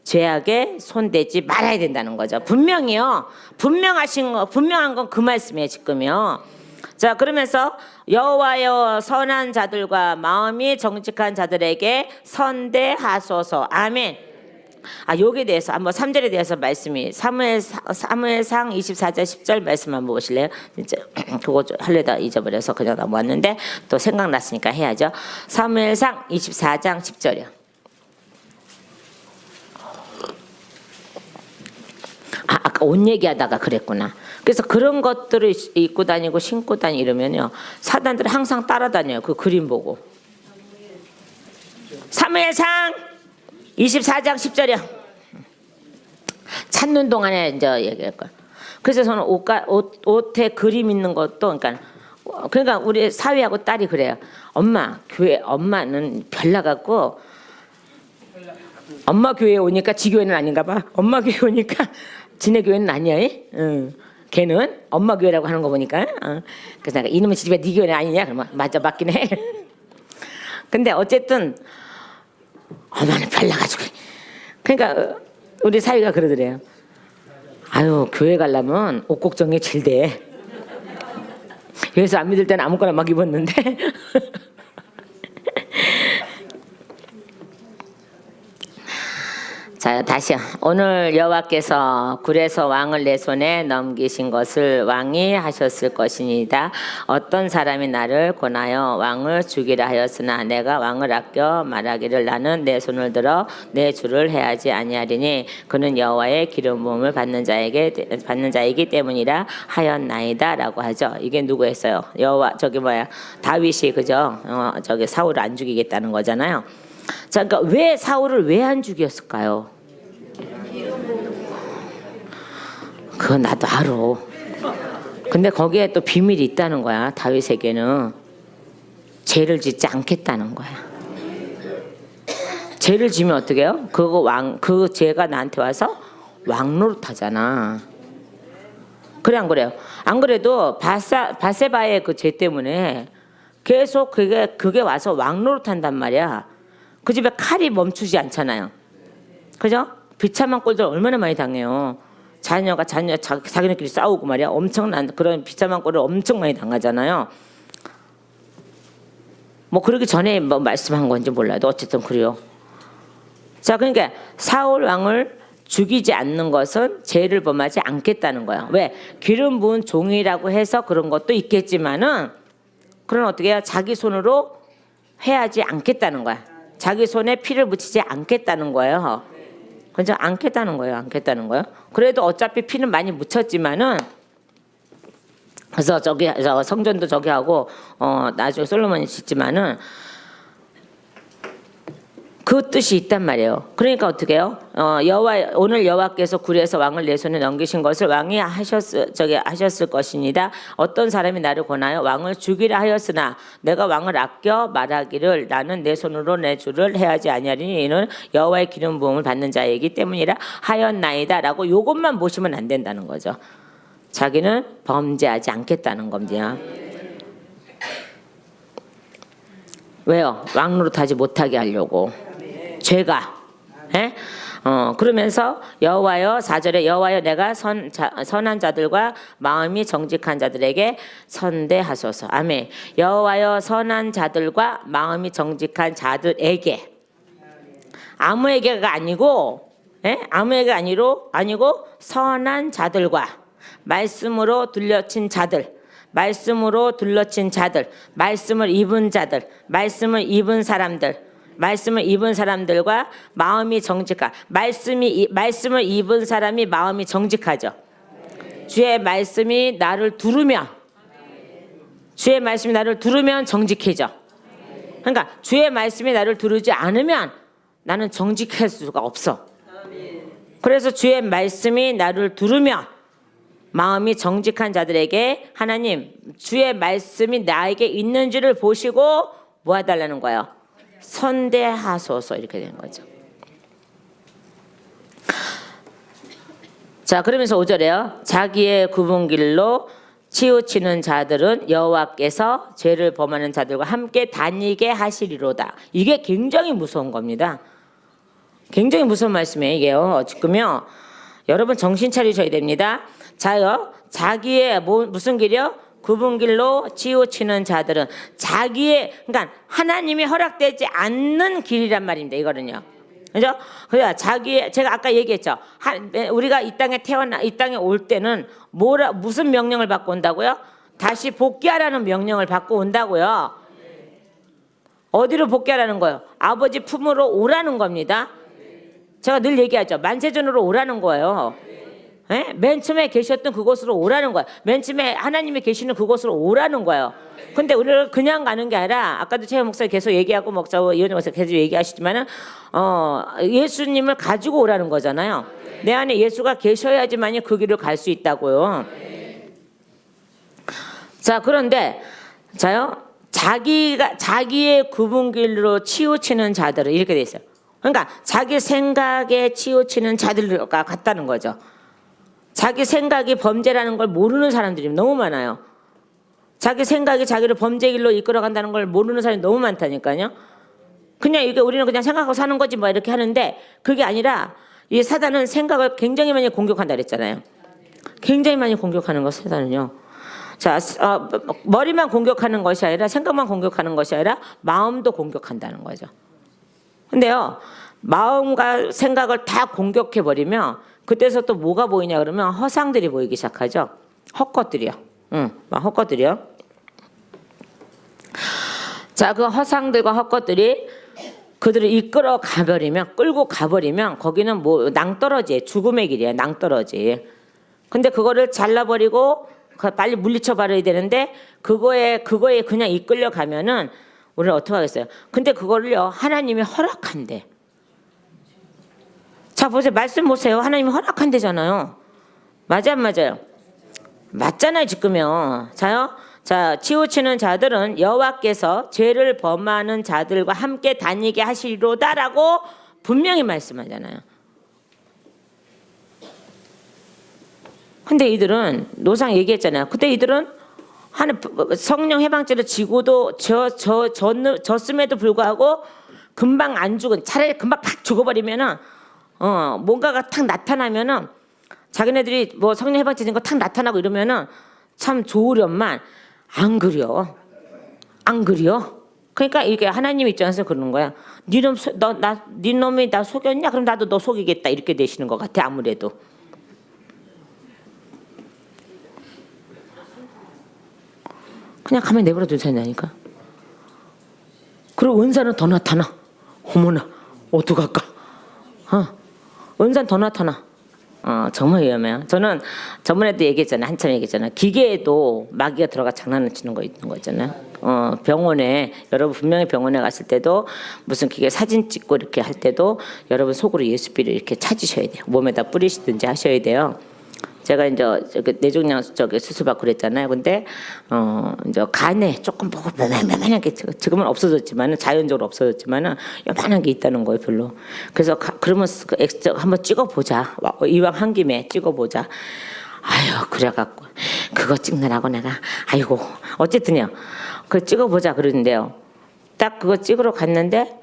죄악에 손대지 말아야 된다는 거죠. 분명히요. 분명한 건 그 말씀이에요. 지금요. 자, 그러면서 여호와여 선한 자들과 마음이 정직한 자들에게 선대하소서. 아멘. 여기에 대해서 한번 3절에 대해서 말씀이 사무엘상 24절 10절 말씀 한번 보실래요? 진짜 그거 하려다 잊어버려서 그냥 넘어왔는데 또 생각났으니까 해야죠. 사무엘상 24장 10절이요. 아까 옷 얘기하다가 그랬구나. 그래서 그런 것들을 입고 다니고 신고 다니고 이러면요. 사단들이 항상 따라다녀요. 그 그림 보고. 사무엘상 24장 10절이요. 찾는 동안에 이제 얘기할 거야. 그래서 저는 옷에 그림 있는 것도 그러니까 우리 사위하고 딸이 그래요. 엄마는 별 나갔고 엄마 교회에 오니까 지 교회는 아닌가 봐. 엄마 교회 오니까 지네 교회는 아니야. 걔는 엄마 교회라고 하는 거 보니까. 그래서 내가 이놈의 집에 네 교회는 아니냐? 그러면 맞아 맞긴 해. 근데 어쨌든 엄마는 별 나가지고. 그러니까 우리 사위가 그러더래요. 아유 교회 가려면 옷 걱정이 제일 돼. 그래서 안 믿을 때는 아무거나 막 입었는데. 자, 다시요. 오늘 여호와께서 굴에서 왕을 내 손에 넘기신 것을 왕이 하셨을 것이니이다. 어떤 사람이 나를 권하여 왕을 죽이라 하였으나 내가 왕을 아껴 말하기를 나는 내 손을 들어 내 주를 해하지 아니하리니 그는 여호와의 기름 부음을 받는 자이기 때문이라 하였나이다라고 하죠. 이게 누구 했어요? 여호와 다윗이 그죠? 저기 사울을 안 죽이겠다는 거잖아요. 자, 그러니까 왜 사울을 왜 안 죽였을까요? 그거 나도 알아. 근데 거기에 또 비밀이 있다는 거야. 다윗에게는 죄를 짓지 않겠다는 거야. 죄를 지면 어떻게 해요? 그 죄가 나한테 와서 왕노릇하잖아. 그래 안 그래요? 안 그래도 바세바의 그 죄 때문에 계속 그게 와서 왕노릇한단 말이야. 그 집에 칼이 멈추지 않잖아요. 그죠? 비참한 꼴들 얼마나 많이 당해요. 자기네끼리 싸우고 말이야. 엄청난 그런 비참한 꼴을 엄청 많이 당하잖아요. 뭐 그러기 전에 뭐 말씀한 건지 몰라도 어쨌든 그래요. 자, 그러니까 사울 왕을 죽이지 않는 것은 죄를 범하지 않겠다는 거예요. 왜? 기름 부은 종이라고 해서 그런 것도 있겠지만은 그런 어떻게 해요? 자기 손으로 해야지 않겠다는 거야. 자기 손에 피를 묻히지 않겠다는 거예요. 그죠? 않겠다는 거예요. 그래도 어차피 피는 많이 묻혔지만은 그래서 저 성전도 저기 하고 나중에 솔로몬이 짓지만은 그 뜻이 있단 말이에요. 그러니까 어떻게 해요? 오늘 여호와께서 굴에서 왕을 내 손에 넘기신 것을 왕이 하셨을 것이니다. 어떤 사람이 나를 권하여 왕을 죽이라 하였으나 내가 왕을 아껴 말하기를 나는 내 손으로 내 주를 해하지 아니하리니 이는 여호와의 기름 부음을 받는 자이기 때문이라 하였나이다라고 요것만 보시면 안 된다는 거죠. 자기는 범죄하지 않겠다는 겁니다. 왜요? 왕노릇하지 못하게 하려고. 죄가. 예? 그러면서 여호와여 4절에 여호와여 내가 선한 자들과 마음이 정직한 자들에게 선대하소서. 아멘. 여호와여 선한 자들과 마음이 정직한 자들에게. 아무에게가 아니고, 예? 아무에게가 아니고 선한 자들과 말씀으로 둘러친 자들. 말씀으로 둘러친 자들, 말씀을 입은 자들, 말씀을 입은 사람들과 마음이 정직한 말씀을 입은 사람이 마음이 정직하죠. 주의 말씀이 나를 두르면 정직해져. 그러니까 주의 말씀이 나를 두르지 않으면 나는 정직할 수가 없어. 그래서 주의 말씀이 나를 두르면 마음이 정직한 자들에게 하나님 주의 말씀이 나에게 있는지를 보시고 뭐 해달라는 거예요? 선대하소서. 이렇게 되는 거죠. 자, 그러면서 5절에요. 자기의 굽은 길로 치우치는 자들은 여호와께서 죄를 범하는 자들과 함께 다니게 하시리로다. 이게 굉장히 무서운 겁니다. 굉장히 무서운 말씀이에요. 이게요. 지금요. 여러분 정신 차리셔야 됩니다. 자요, 자기의 무슨 길이요? 굽은 길로 치우치는 자들은 그러니까 하나님이 허락되지 않는 길이란 말입니다. 이거는요. 그죠? 그래서 제가 아까 얘기했죠. 우리가 이 땅에 올 때는 무슨 명령을 받고 온다고요? 다시 복귀하라는 명령을 받고 온다고요. 어디로 복귀하라는 거예요? 아버지 품으로 오라는 겁니다. 제가 늘 얘기하죠. 만세전으로 오라는 거예요. 네? 맨 처음에 계셨던 그곳으로 오라는 거예요. 맨 처음에 하나님이 계시는 그곳으로 오라는 거예요. 근데 우리를 그냥 가는 게 아니라 아까도 최영 목사 계속 얘기하고 이현영 목사 계속 얘기하시지만은 예수님을 가지고 오라는 거잖아요. 내 안에 예수가 계셔야지만이 그 길을 갈 수 있다고요. 자, 그런데 자기의 굽은 길로 치우치는 자들은 이렇게 돼 있어요. 그러니까 자기 생각에 치우치는 자들과 같다는 거죠. 자기 생각이 범죄라는 걸 모르는 사람들이 너무 많아요. 자기 생각이 자기를 범죄 길로 이끌어간다는 걸 모르는 사람이 너무 많다니까요. 그냥 이게 우리는 그냥 생각하고 사는 거지 뭐 이렇게 하는데 그게 아니라 이 사단은 생각을 굉장히 많이 공격한다 그랬잖아요. 굉장히 많이 공격하는 거 사단은요. 자, 머리만 공격하는 것이 아니라 생각만 공격하는 것이 아니라 마음도 공격한다는 거죠. 근데요, 마음과 생각을 다 공격해버리면 그때서 또 뭐가 보이냐 그러면 허상들이 보이기 시작하죠. 헛것들이요. 헛것들이요. 자, 그 허상들과 헛것들이 그들을 끌고 가버리면 거기는 낭떠러지예요. 죽음의 길이에요. 낭떠러지. 근데 그거를 잘라버리고 빨리 물리쳐 버려야 되는데 그거에 그냥 이끌려 가면은 우리는 어떻게 하겠어요? 근데 그거를요 하나님이 허락한대. 자, 보세요. 말씀 보세요. 하나님이 허락한대잖아요. 맞아요, 안 맞아요? 맞잖아요 지금요. 자요. 자, 치우치는 자들은 여호와께서 죄를 범하는 자들과 함께 다니게 하시리로다라고 분명히 말씀하잖아요. 근데 이들은 노상 얘기했잖아요. 그때 이들은 하는 성령 해방죄를 지고도 졌음에도 불구하고 금방 안 죽은, 차라리 금방 팍 죽어버리면은 뭔가가 탁 나타나면은 자기네들이 뭐 성령 해방죄 진 거 탁 나타나고 이러면은 참 좋으련만 안 그려. 그러니까 이게 하나님 입장에서 그러는 거야. 네 놈이 나 속였냐? 그럼 나도 너 속이겠다. 이렇게 되시는 것 같아 아무래도. 그냥 가만히 내버려 두자니까. 그리고 은사는 더 나타나. 어머나 어떡할까? 은사는 더 나타나. 정말 위험해요. 저는 저번에도 얘기했잖아요. 한참 얘기했잖아요. 기계에도 마귀가 들어가 장난을 치는 거 있는 거 있잖아요. 병원에 여러분 분명히 병원에 갔을 때도 무슨 기계 사진 찍고 이렇게 할 때도 여러분 속으로 예수비를 이렇게 찾으셔야 돼요. 몸에다 뿌리시든지 하셔야 돼요. 제가 이제 뇌종양 수술받고 그랬잖아요. 근데 이제 간에 조금 보고 요만하게 지금은 없어졌지만은 자연적으로 없어졌지만은 요만한 게 있다는 거예요, 별로. 그래서 그러면 그 엑스 한번 찍어보자. 이왕 한 김에 찍어보자. 아유 그래갖고 그거 찍느라고 내가 아이고 어쨌든요. 그 찍어보자 그러는데요. 딱 그거 찍으러 갔는데.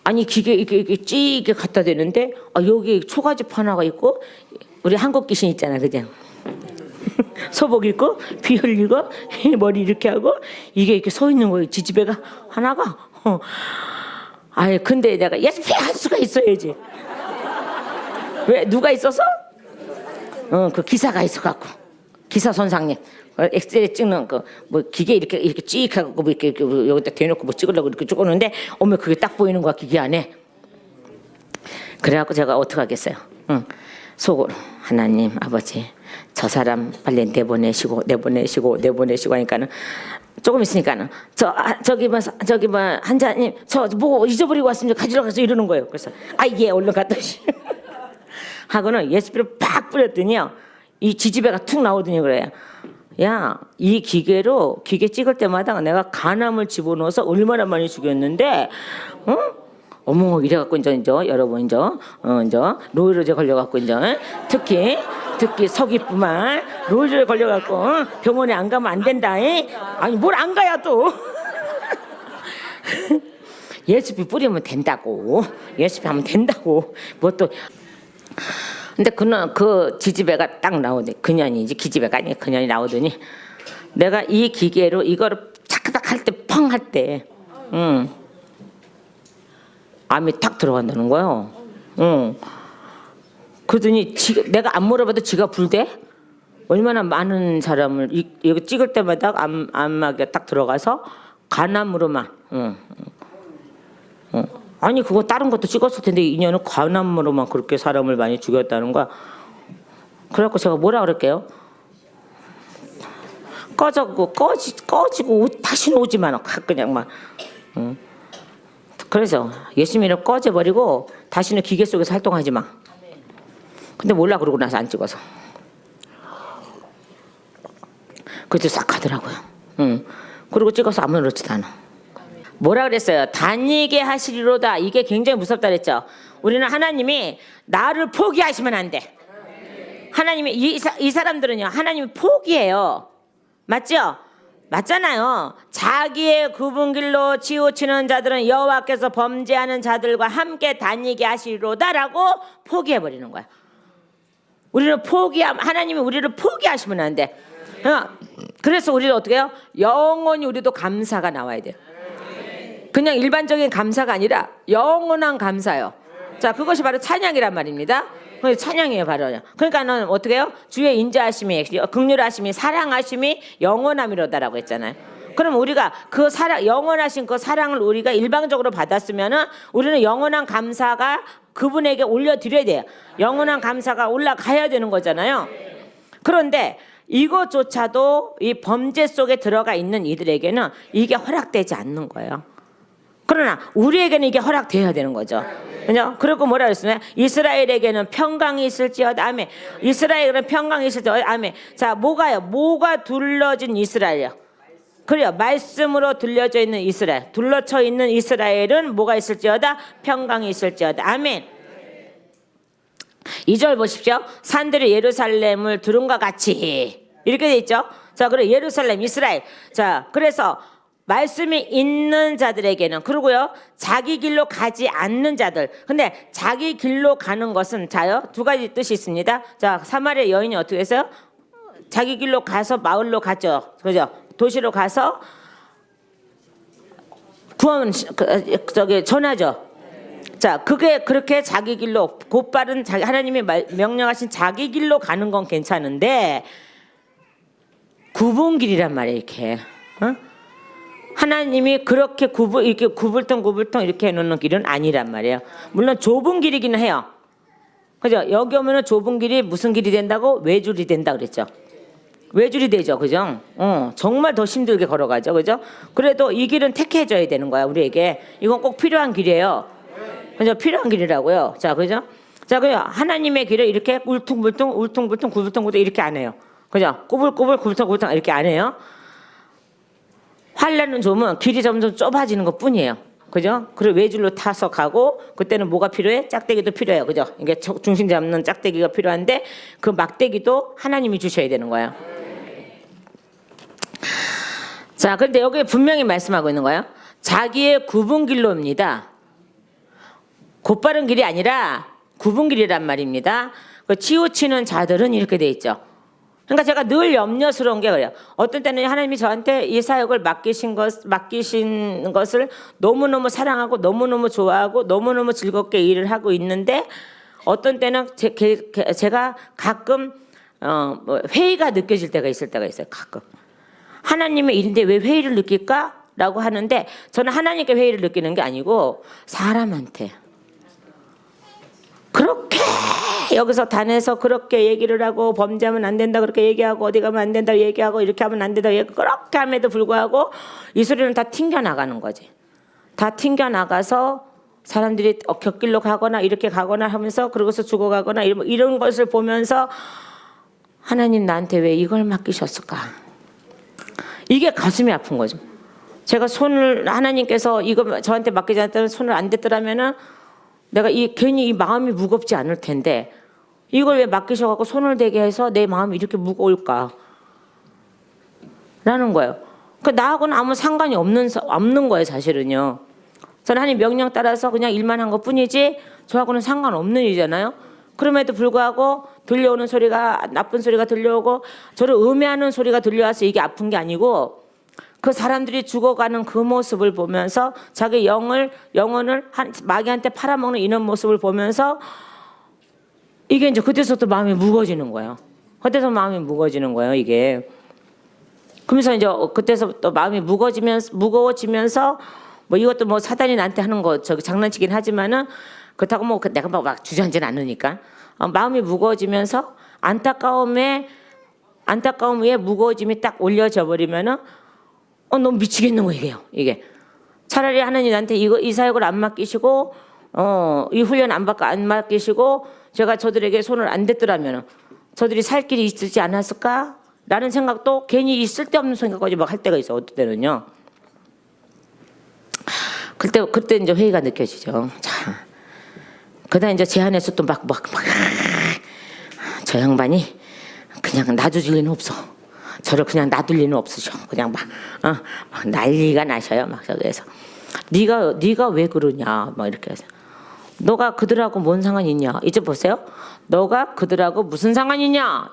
아니 기계 이게 찌게 갖다 대는데 여기 초가집 하나가 있고 우리 한국 귀신 있잖아 그냥 소복 입고 비 흘리고 머리 이렇게 하고 이게 이렇게 서 있는 거예요. 지지배가 하나가 아예 근데 내가 예수피 할 수가 있어야지. 왜 누가 있어서? 그 기사가 있어갖고 기사 선상님 엑스레이 찍는 그 뭐 기계 이렇게 찍하고 뭐 이렇게 여기다 대놓고 뭐 찍으려고 이렇게 찍었는데 어머 그게 딱 보이는 거야 기계 안에. 그래갖고 제가 어떻게 하겠어요? 속으로 하나님 아버지 저 사람 빨리 내보내시고 하니까는 조금 있으니까는 저기 뭐 한자님 저 뭐 잊어버리고 왔습니다 가지러 가서 이러는 거예요. 그래서 예 얼른 갖다 하고는 예수피를 팍 뿌렸더니요 이 지지배가 툭 나오더니 그래요. 야, 이 기계 찍을 때마다 내가 간암을 집어넣어서 얼마나 많이 죽였는데, 어머 이래갖고 이제 여러분 이제 로이로제 걸려갖고 이제 특히 서귀뿐만 로이로제 걸려갖고 병원에 안 가면 안 된다. 아니 뭘 안 가야 또. 예수피 뿌리면 된다고. 예수피 하면 된다고. 뭐 또. 근데 그 지지배가 딱 나오더니 그년이지 기지배가 아니야. 그년이 나오더니 내가 이 기계로 이거를 차크닥 할 때 펑 할 때 암이 탁 들어간다는 거예요. 그러더니 내가 안 물어봐도 지가 불대? 얼마나 많은 사람을 이거 찍을 때마다 암막에 딱 들어가서 간암으로만 아니 그거 다른 것도 찍었을 텐데 이년은 간암으로만 그렇게 사람을 많이 죽였다는 거야. 그래갖고 제가 뭐라 그럴게요? 꺼지고 다시는 오지 마. 그냥 막. 그래서 예수님을 꺼져버리고 다시는 기계 속에서 활동하지 마. 근데 몰라 그러고 나서 안 찍어서. 그래도 싹 하더라고요. 그리고 찍어서 아무렇지도 않아. 뭐라 그랬어요? 다니게 하시리로다. 이게 굉장히 무섭다 그랬죠. 우리는 하나님이 나를 포기하시면 안 돼. 하나님이 이 사람들은요 하나님이 포기해요. 맞죠? 맞잖아요. 자기의 굽은 길로 치우치는 자들은 여호와께서 범죄하는 자들과 함께 다니게 하시리로다라고 포기해버리는 거야. 하나님이 우리를 포기하시면 안 돼. 그래서 우리도 어떻게 해요? 영원히 우리도 감사가 나와야 돼요. 그냥 일반적인 감사가 아니라 영원한 감사요. 자, 그것이 바로 찬양이란 말입니다. 찬양이에요, 바로. 그러니까는 어떻게 해요? 주의 인자하심이, 긍휼하심이, 사랑하심이 영원함이로다라고 했잖아요. 그럼 우리가 그 영원하신 그 사랑을 우리가 일방적으로 받았으면은 우리는 영원한 감사가 그분에게 올려드려야 돼요. 영원한 감사가 올라가야 되는 거잖아요. 그런데 이것조차도 이 범죄 속에 들어가 있는 이들에게는 이게 허락되지 않는 거예요. 그러나 우리에게는 이게 허락돼야 되는 거죠. 그죠? 그리고 뭐라 그랬으면 이스라엘에게는 평강이 있을지어다. 아멘. 이스라엘에게는 평강이 있을지어다. 아멘. 자, 뭐가요? 뭐가 둘러진 이스라엘이요? 그래요. 말씀으로 둘러져 있는 이스라엘. 둘러쳐 있는 이스라엘은 뭐가 있을지어다? 평강이 있을지어다. 아멘. 2절 보십시오. 산들이 예루살렘을 두른과 같이 이렇게 돼 있죠. 자, 그래 예루살렘 이스라엘. 자, 그래서 말씀이 있는 자들에게는 그러고요. 자기 길로 가지 않는 자들. 근데 자기 길로 가는 것은 자요. 두 가지 뜻이 있습니다. 자, 사마리아 여인이 어떻게 했어요? 자기 길로 가서 마을로 갔죠. 그죠? 도시로 가서 구원 전하죠. 자, 그게 그렇게 자기 길로 곧바른 하나님이 명령하신 자기 길로 가는 건 괜찮은데 구분길이란 말이에요. 이렇게 하나님이 그렇게 이렇게 구불텅 이렇게 해놓는 길은 아니란 말이에요. 물론 좁은 길이기는 해요. 그죠? 여기 오면은 좁은 길이 무슨 길이 된다고? 외줄이 된다 그랬죠. 외줄이 되죠. 그죠? 정말 더 힘들게 걸어가죠. 그죠? 그래도 이 길은 택해져야 되는 거야, 우리에게. 이건 꼭 필요한 길이에요. 그죠? 필요한 길이라고요. 자, 그죠? 자, 그죠? 하나님의 길을 이렇게 울퉁불퉁, 구불텅구불텅 이렇게 안 해요. 그죠? 꾸불꾸불, 구불텅 이렇게 안 해요. 환란은 좀 길이 점점 좁아지는 것 뿐이에요. 그죠? 그리고 외줄로 타서 가고, 그때는 뭐가 필요해? 짝대기도 필요해요. 그죠? 이게 중심 잡는 짝대기가 필요한데, 그 막대기도 하나님이 주셔야 되는 거예요. 자, 그런데 여기 분명히 말씀하고 있는 거예요. 자기의 굽은 길로입니다. 곧바른 길이 아니라 굽은 길이란 말입니다. 그 치우치는 자들은 이렇게 돼 있죠. 그러니까 제가 늘 염려스러운 게 그래요. 어떤 때는 하나님이 저한테 이 사역을 맡기신 것을 너무너무 사랑하고 너무너무 좋아하고 너무너무 즐겁게 일을 하고 있는데 어떤 때는 제가 가끔 회의가 느껴질 때가 있을 때가 있어요. 가끔. 하나님의 일인데 왜 회의를 느낄까? 라고 하는데 저는 하나님께 회의를 느끼는 게 아니고 사람한테 그렇게 여기서 단에서 그렇게 얘기를 하고 범죄하면 안 된다 그렇게 얘기하고 어디 가면 안 된다 얘기하고 이렇게 하면 안 된다 그렇게 함에도 불구하고 이 소리는 다 튕겨나가는 거지. 다 튕겨나가서 사람들이 곁길로 가거나 이렇게 가거나 하면서 그러고서 죽어가거나 이런 것을 보면서 하나님 나한테 왜 이걸 맡기셨을까? 이게 가슴이 아픈 거죠. 제가 손을 하나님께서 이거 저한테 맡기지 않았다면 손을 안 댔더라면은 내가 괜히 이 마음이 무겁지 않을 텐데 이걸 왜 맡기셔갖고 손을 대게 해서 내 마음이 이렇게 무거울까? 라는 거예요. 그 나하고는 아무 상관이 없는 거예요, 사실은요. 저는 하나님 명령 따라서 그냥 일만 한 것 뿐이지 저하고는 상관없는 일이잖아요. 그럼에도 불구하고 들려오는 소리가 나쁜 소리가 들려오고 저를 음해하는 소리가 들려와서 이게 아픈 게 아니고 그 사람들이 죽어가는 그 모습을 보면서 자기 영혼을 마귀한테 팔아먹는 이런 모습을 보면서 이게 이제 그때서부터 마음이 무거워지는 거예요. 그때서 마음이 무거워지는 거예요, 이게. 그러면서 이제 그때서부터 마음이 무거워지면서 뭐 이것도 뭐 사단이 나한테 하는 거 장난치긴 하지만은 그렇다고 뭐 내가 막 주저앉지는 않으니까 마음이 무거워지면서 안타까움 위에 무거워짐이 딱 올려져 버리면은 너무 미치겠는 거예요, 이게. 차라리 하나님 나한테 이 사역을 안 맡기시고 이 훈련 안 맡기시고 제가 저들에게 손을 안 댔더라면 저들이 살 길이 있지 않았을까? 라는 생각도 괜히 쓸데없는 생각까지 막 할 때가 있어. 어떤 때는요. 그때 이제 회의가 느껴지죠. 자, 그다음 이제 제 안에서 또 저 양반이 그냥 놔줄 리는 없어. 저를 그냥 놔둘 리는 없으셔. 그냥 막 난리가 나셔요. 막 저기에서 네가 왜 그러냐 막 이렇게 해서 너가 그들하고 뭔 상관이 있냐. 이제 보세요. 너가 그들하고 무슨 상관이 있냐.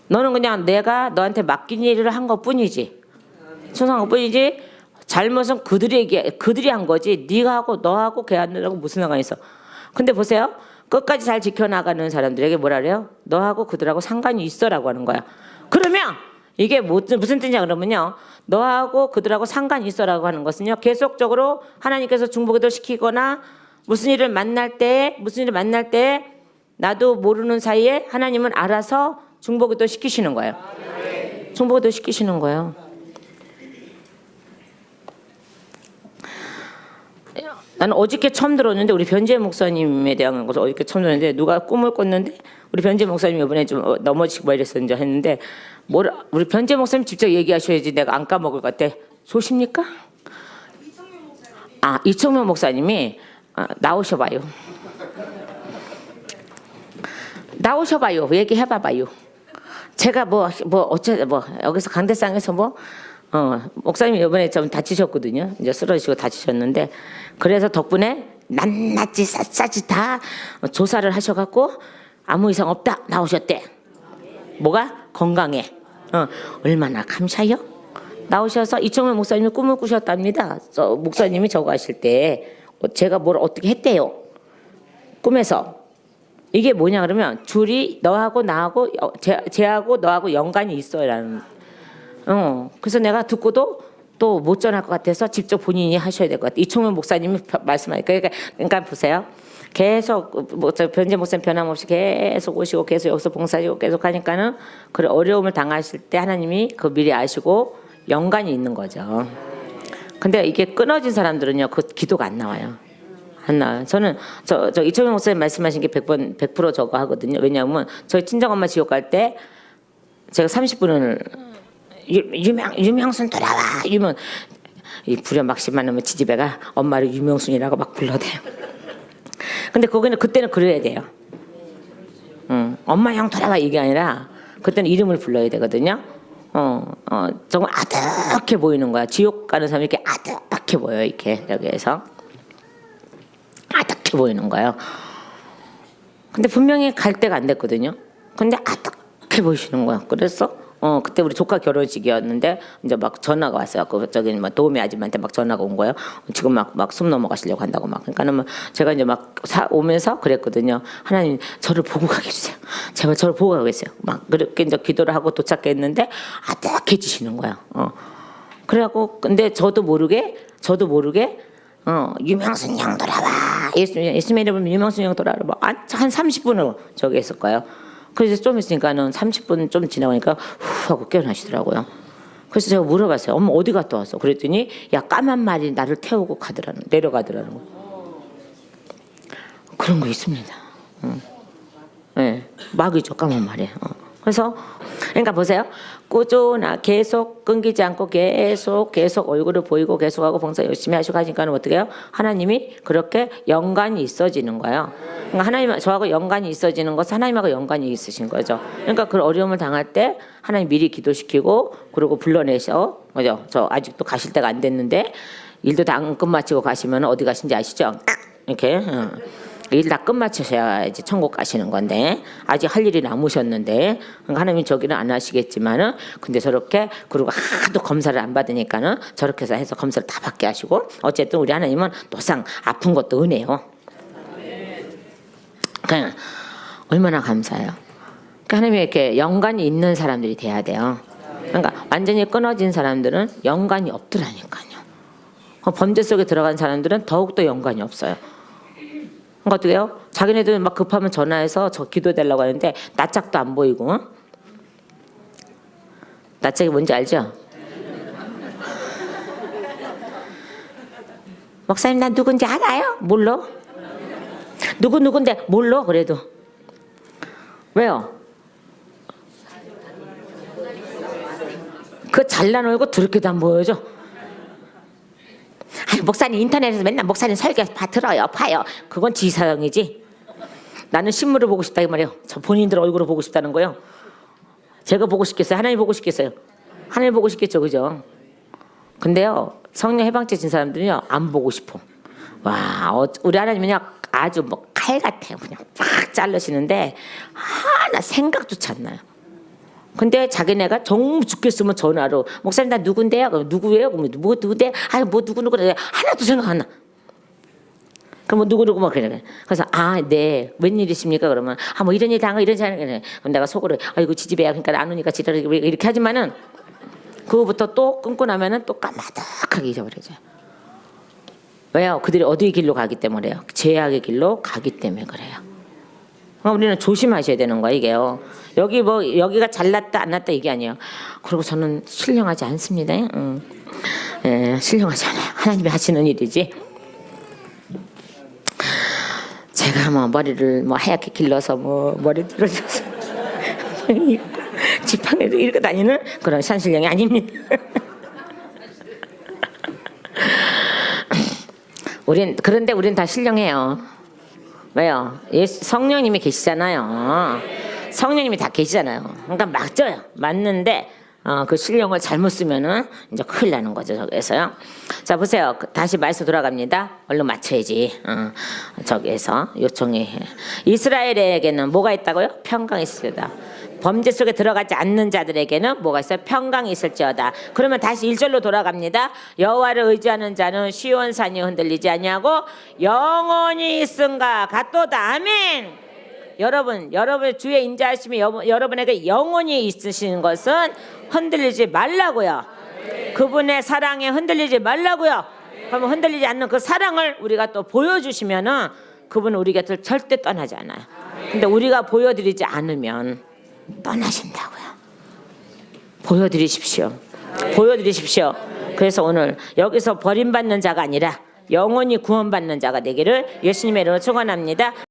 너는 그냥 내가 너한테 맡긴 일을 한 것뿐이지. 충성한 것뿐이지. 잘못은 그들이 한 거지. 네가 하고 너하고 걔하고 무슨 상관이 있어. 근데 보세요. 끝까지 잘 지켜나가는 사람들에게 뭐라 그래요? 너하고 그들하고 상관이 있어라고 하는 거야. 그러면 이게 무슨 뜻이냐 그러면요. 너하고 그들하고 상관이 있어라고 하는 것은요. 계속적으로 하나님께서 중보기도 시키거나 무슨 일을 만날 때 나도 모르는 사이에 하나님은 알아서 중보기도 시키시는 거예요. 중보기도 시키시는 거예요. 나는 어저께 처음 들었는데 우리 변재 목사님에 대한 것을 어저께 처음 들었는데 누가 꿈을 꿨는데 우리 변재 목사님이 이번에 좀 넘어지고 뭐 이랬었는지 했는데 우리 변재 목사님 직접 얘기하셔야지 내가 안 까먹을 것 같아. 소십니까? 이청명 목사님이 나오셔봐요. 나오셔봐요. 얘기해봐봐요. 제가 여기서 강대상에서 목사님이 이번에 좀 다치셨거든요. 이제 쓰러지시고 다치셨는데 그래서 덕분에 낱낱이 샅샅이 다 조사를 하셔갖고 아무 이상 없다 나오셨대. 뭐가? 건강해. 얼마나 감사해요? 나오셔서 이청명 목사님이 꿈을 꾸셨답니다. 목사님이 저거 하실 때 제가 뭘 어떻게 했대요. 꿈에서. 이게 뭐냐 그러면 둘이 너하고 나하고 쟤하고 너하고 연관이 있어요라는. 그래서 내가 듣고도 또 못 전할 것 같아서 직접 본인이 하셔야 될 것 같아요. 이청명 목사님이 말씀하니까 그러니까 보세요. 계속 변재 목사님 변함없이 계속 오시고 계속 여기서 봉사하시고 계속 하니까는 그 어려움을 당하실 때 하나님이 그 미리 아시고 연관이 있는 거죠. 근데 이게 끊어진 사람들은요 그 기도가 안 나와요. 안 나와요. 저는 저 이청명 목사님 말씀하신 게 100% 저거 하거든요. 왜냐하면 저희 친정엄마 지옥 갈 때 제가 30분을 유명순 돌아와 이 부려막심 많으면 지지배가 엄마를 유명순이라고 막 불러대요. 근데 그때는 그래야 돼요. 엄마 형 돌아와 이게 아니라 그때는 이름을 불러야 되거든요. 정말 아득해 보이는 거야. 지옥 가는 사람이 이렇게 아득해 보여요. 이렇게 여기에서 아득해 보이는 거예요. 근데 분명히 갈 때가 안 됐거든요. 근데 아득해 보이시는 거야. 그래서 그때 우리 조카 결혼식이었는데 이제 막 전화가 왔어요. 저기 도우미 아줌마한테 막 전화가 온 거예요. 지금 막 숨 넘어가시려고 한다고 막. 그러니까는 제가 이제 막 오면서 그랬거든요. 하나님 저를 보고 가게 해주세요. 제발 저를 보고 가게 해주세요. 막 그렇게 이제 기도를 하고 도착했는데 아득해지시는 거야. 그래갖고 근데 저도 모르게 유명순 형 돌아와. 예수님 이름은 유명순 형 돌아와. 한 30분을 저기 했을 거예요. 그래서 좀 있으니까는 30분 좀 지나가니까 후 하고 깨어나시더라고요. 그래서 제가 물어봤어요. 엄마 어디 갔다 왔어? 그랬더니 야 까만 말이 나를 태우고 내려가더라는 거. 그런 거 있습니다. 네, 막이죠 까만 말이. 그래서 그러니까 보세요. 꾸준하 계속 끊기지 않고 계속 얼굴을 보이고 계속하고 봉사 열심히 하시고 하니까는 어떻게 해요? 하나님이 그렇게 연관이 있어지는 거예요. 그러니까 하나님 저하고 연관이 있어지는 것은 하나님하고 연관이 있으신 거죠. 그러니까 그 어려움을 당할 때 하나님 미리 기도시키고 그리고 불러내셔. 그죠? 저 아직도 가실 때가 안 됐는데 일도 다 안 끝마치고 가시면 어디 가신지 아시죠? 이렇게. 일 다 끝마치셔야 이제 천국 가시는 건데 아직 할 일이 남으셨는데 하나님이 저기는 안 하시겠지만은 근데 저렇게 그리고 하도 검사를 안 받으니까는 저렇게 해서 검사를 다 받게 하시고 어쨌든 우리 하나님은 노상 아픈 것도 은혜요. 그냥 얼마나 감사해요. 그러니까 하나님이 이렇게 연관이 있는 사람들이 돼야 돼요. 그러니까 완전히 끊어진 사람들은 연관이 없더라니까요. 범죄 속에 들어간 사람들은 더욱더 연관이 없어요. 그러니까 어떻게 해요? 자기네들 막 급하면 전화해서 저 기도해달라고 하는데 낯짝도 안 보이고. 낯짝이 뭔지 알죠? 목사님 나 누군지 알아요? 몰라? 누군데 몰라 그래도. 왜요? 그 잘난 얼굴 더럽게도 안 보여줘. 목사님 인터넷에서 맨날 목사님 설교 들어요 봐요. 그건 지사형이지. 나는 신물을 보고 싶다 이 말이에요. 저 본인들 얼굴을 보고 싶다는 거예요. 제가 보고 싶겠어요? 하나님 보고 싶겠어요? 하나님 보고 싶겠죠, 그죠? 근데요 성령 해방죄 진 사람들은요 안 보고 싶어. 와 우리 하나님은요 아주 칼 같아요. 그냥 팍 자르시는데 하나 생각조차 안 나요. 근데 자기네가 정말 죽겠으면 전화로 목사님 나 누군데요? 누구예요? 그럼 누군데? 누구 하나도 생각 안 나. 그럼 누구 막 그래. 그래서 네 웬일이십니까? 그러면 이런 일 당하 이런 일 하는 그럼 내가 속으로 이거 지지배야 그러니까 안 오니까 지랄 이렇게 하지만은 그거부터 또 끊고 나면은 또 까마득하게 잊어버려져요. 왜요? 그들이 어디의 길로 가기 때문에요. 죄악의 길로 가기 때문에 그래요. 우리는 조심하셔야 되는 거야 이게요. 여기가 잘났다 안 났다 이게 아니에요. 그리고 저는 신령하지 않습니다. 신령하지 않아요. 하나님이 하시는 일이지. 제가 뭐 머리를 뭐 하얗게 길러서 뭐 머리 들어줘서 지팡이도 이렇게 다니는 그런 산신령이 아닙니다. 그런데 우린 다 신령해요. 왜요? 성령님이 계시잖아요. 성령님이 다 계시잖아요. 그러니까 맞아요. 맞는데 그 신령을 잘못 쓰면은 이제 큰일 나는 거죠. 저기에서요. 자 보세요. 다시 말씀 돌아갑니다. 얼른 맞춰야지. 저기에서 요청이 이스라엘에게는 뭐가 있다고요? 평강이 있을지어다. 범죄 속에 들어가지 않는 자들에게는 뭐가 있어요? 평강이 있을지어다. 그러면 다시 1절로 돌아갑니다. 여호와를 의지하는 자는 시온산이 흔들리지 아니하고 영원히 있음과 같도다. 아멘. 여러분 주의 인자하심이 여러분에게 영원히 있으시는 것은 흔들리지 말라고요. 그분의 사랑에 흔들리지 말라고요. 그러면 흔들리지 않는 그 사랑을 우리가 또 보여주시면은 그분은 우리 곁을 절대 떠나지 않아요. 근데 우리가 보여드리지 않으면 떠나신다고요. 보여드리십시오. 그래서 오늘 여기서 버림받는 자가 아니라 영원히 구원받는 자가 되기를 예수님의 이름으로 축원합니다.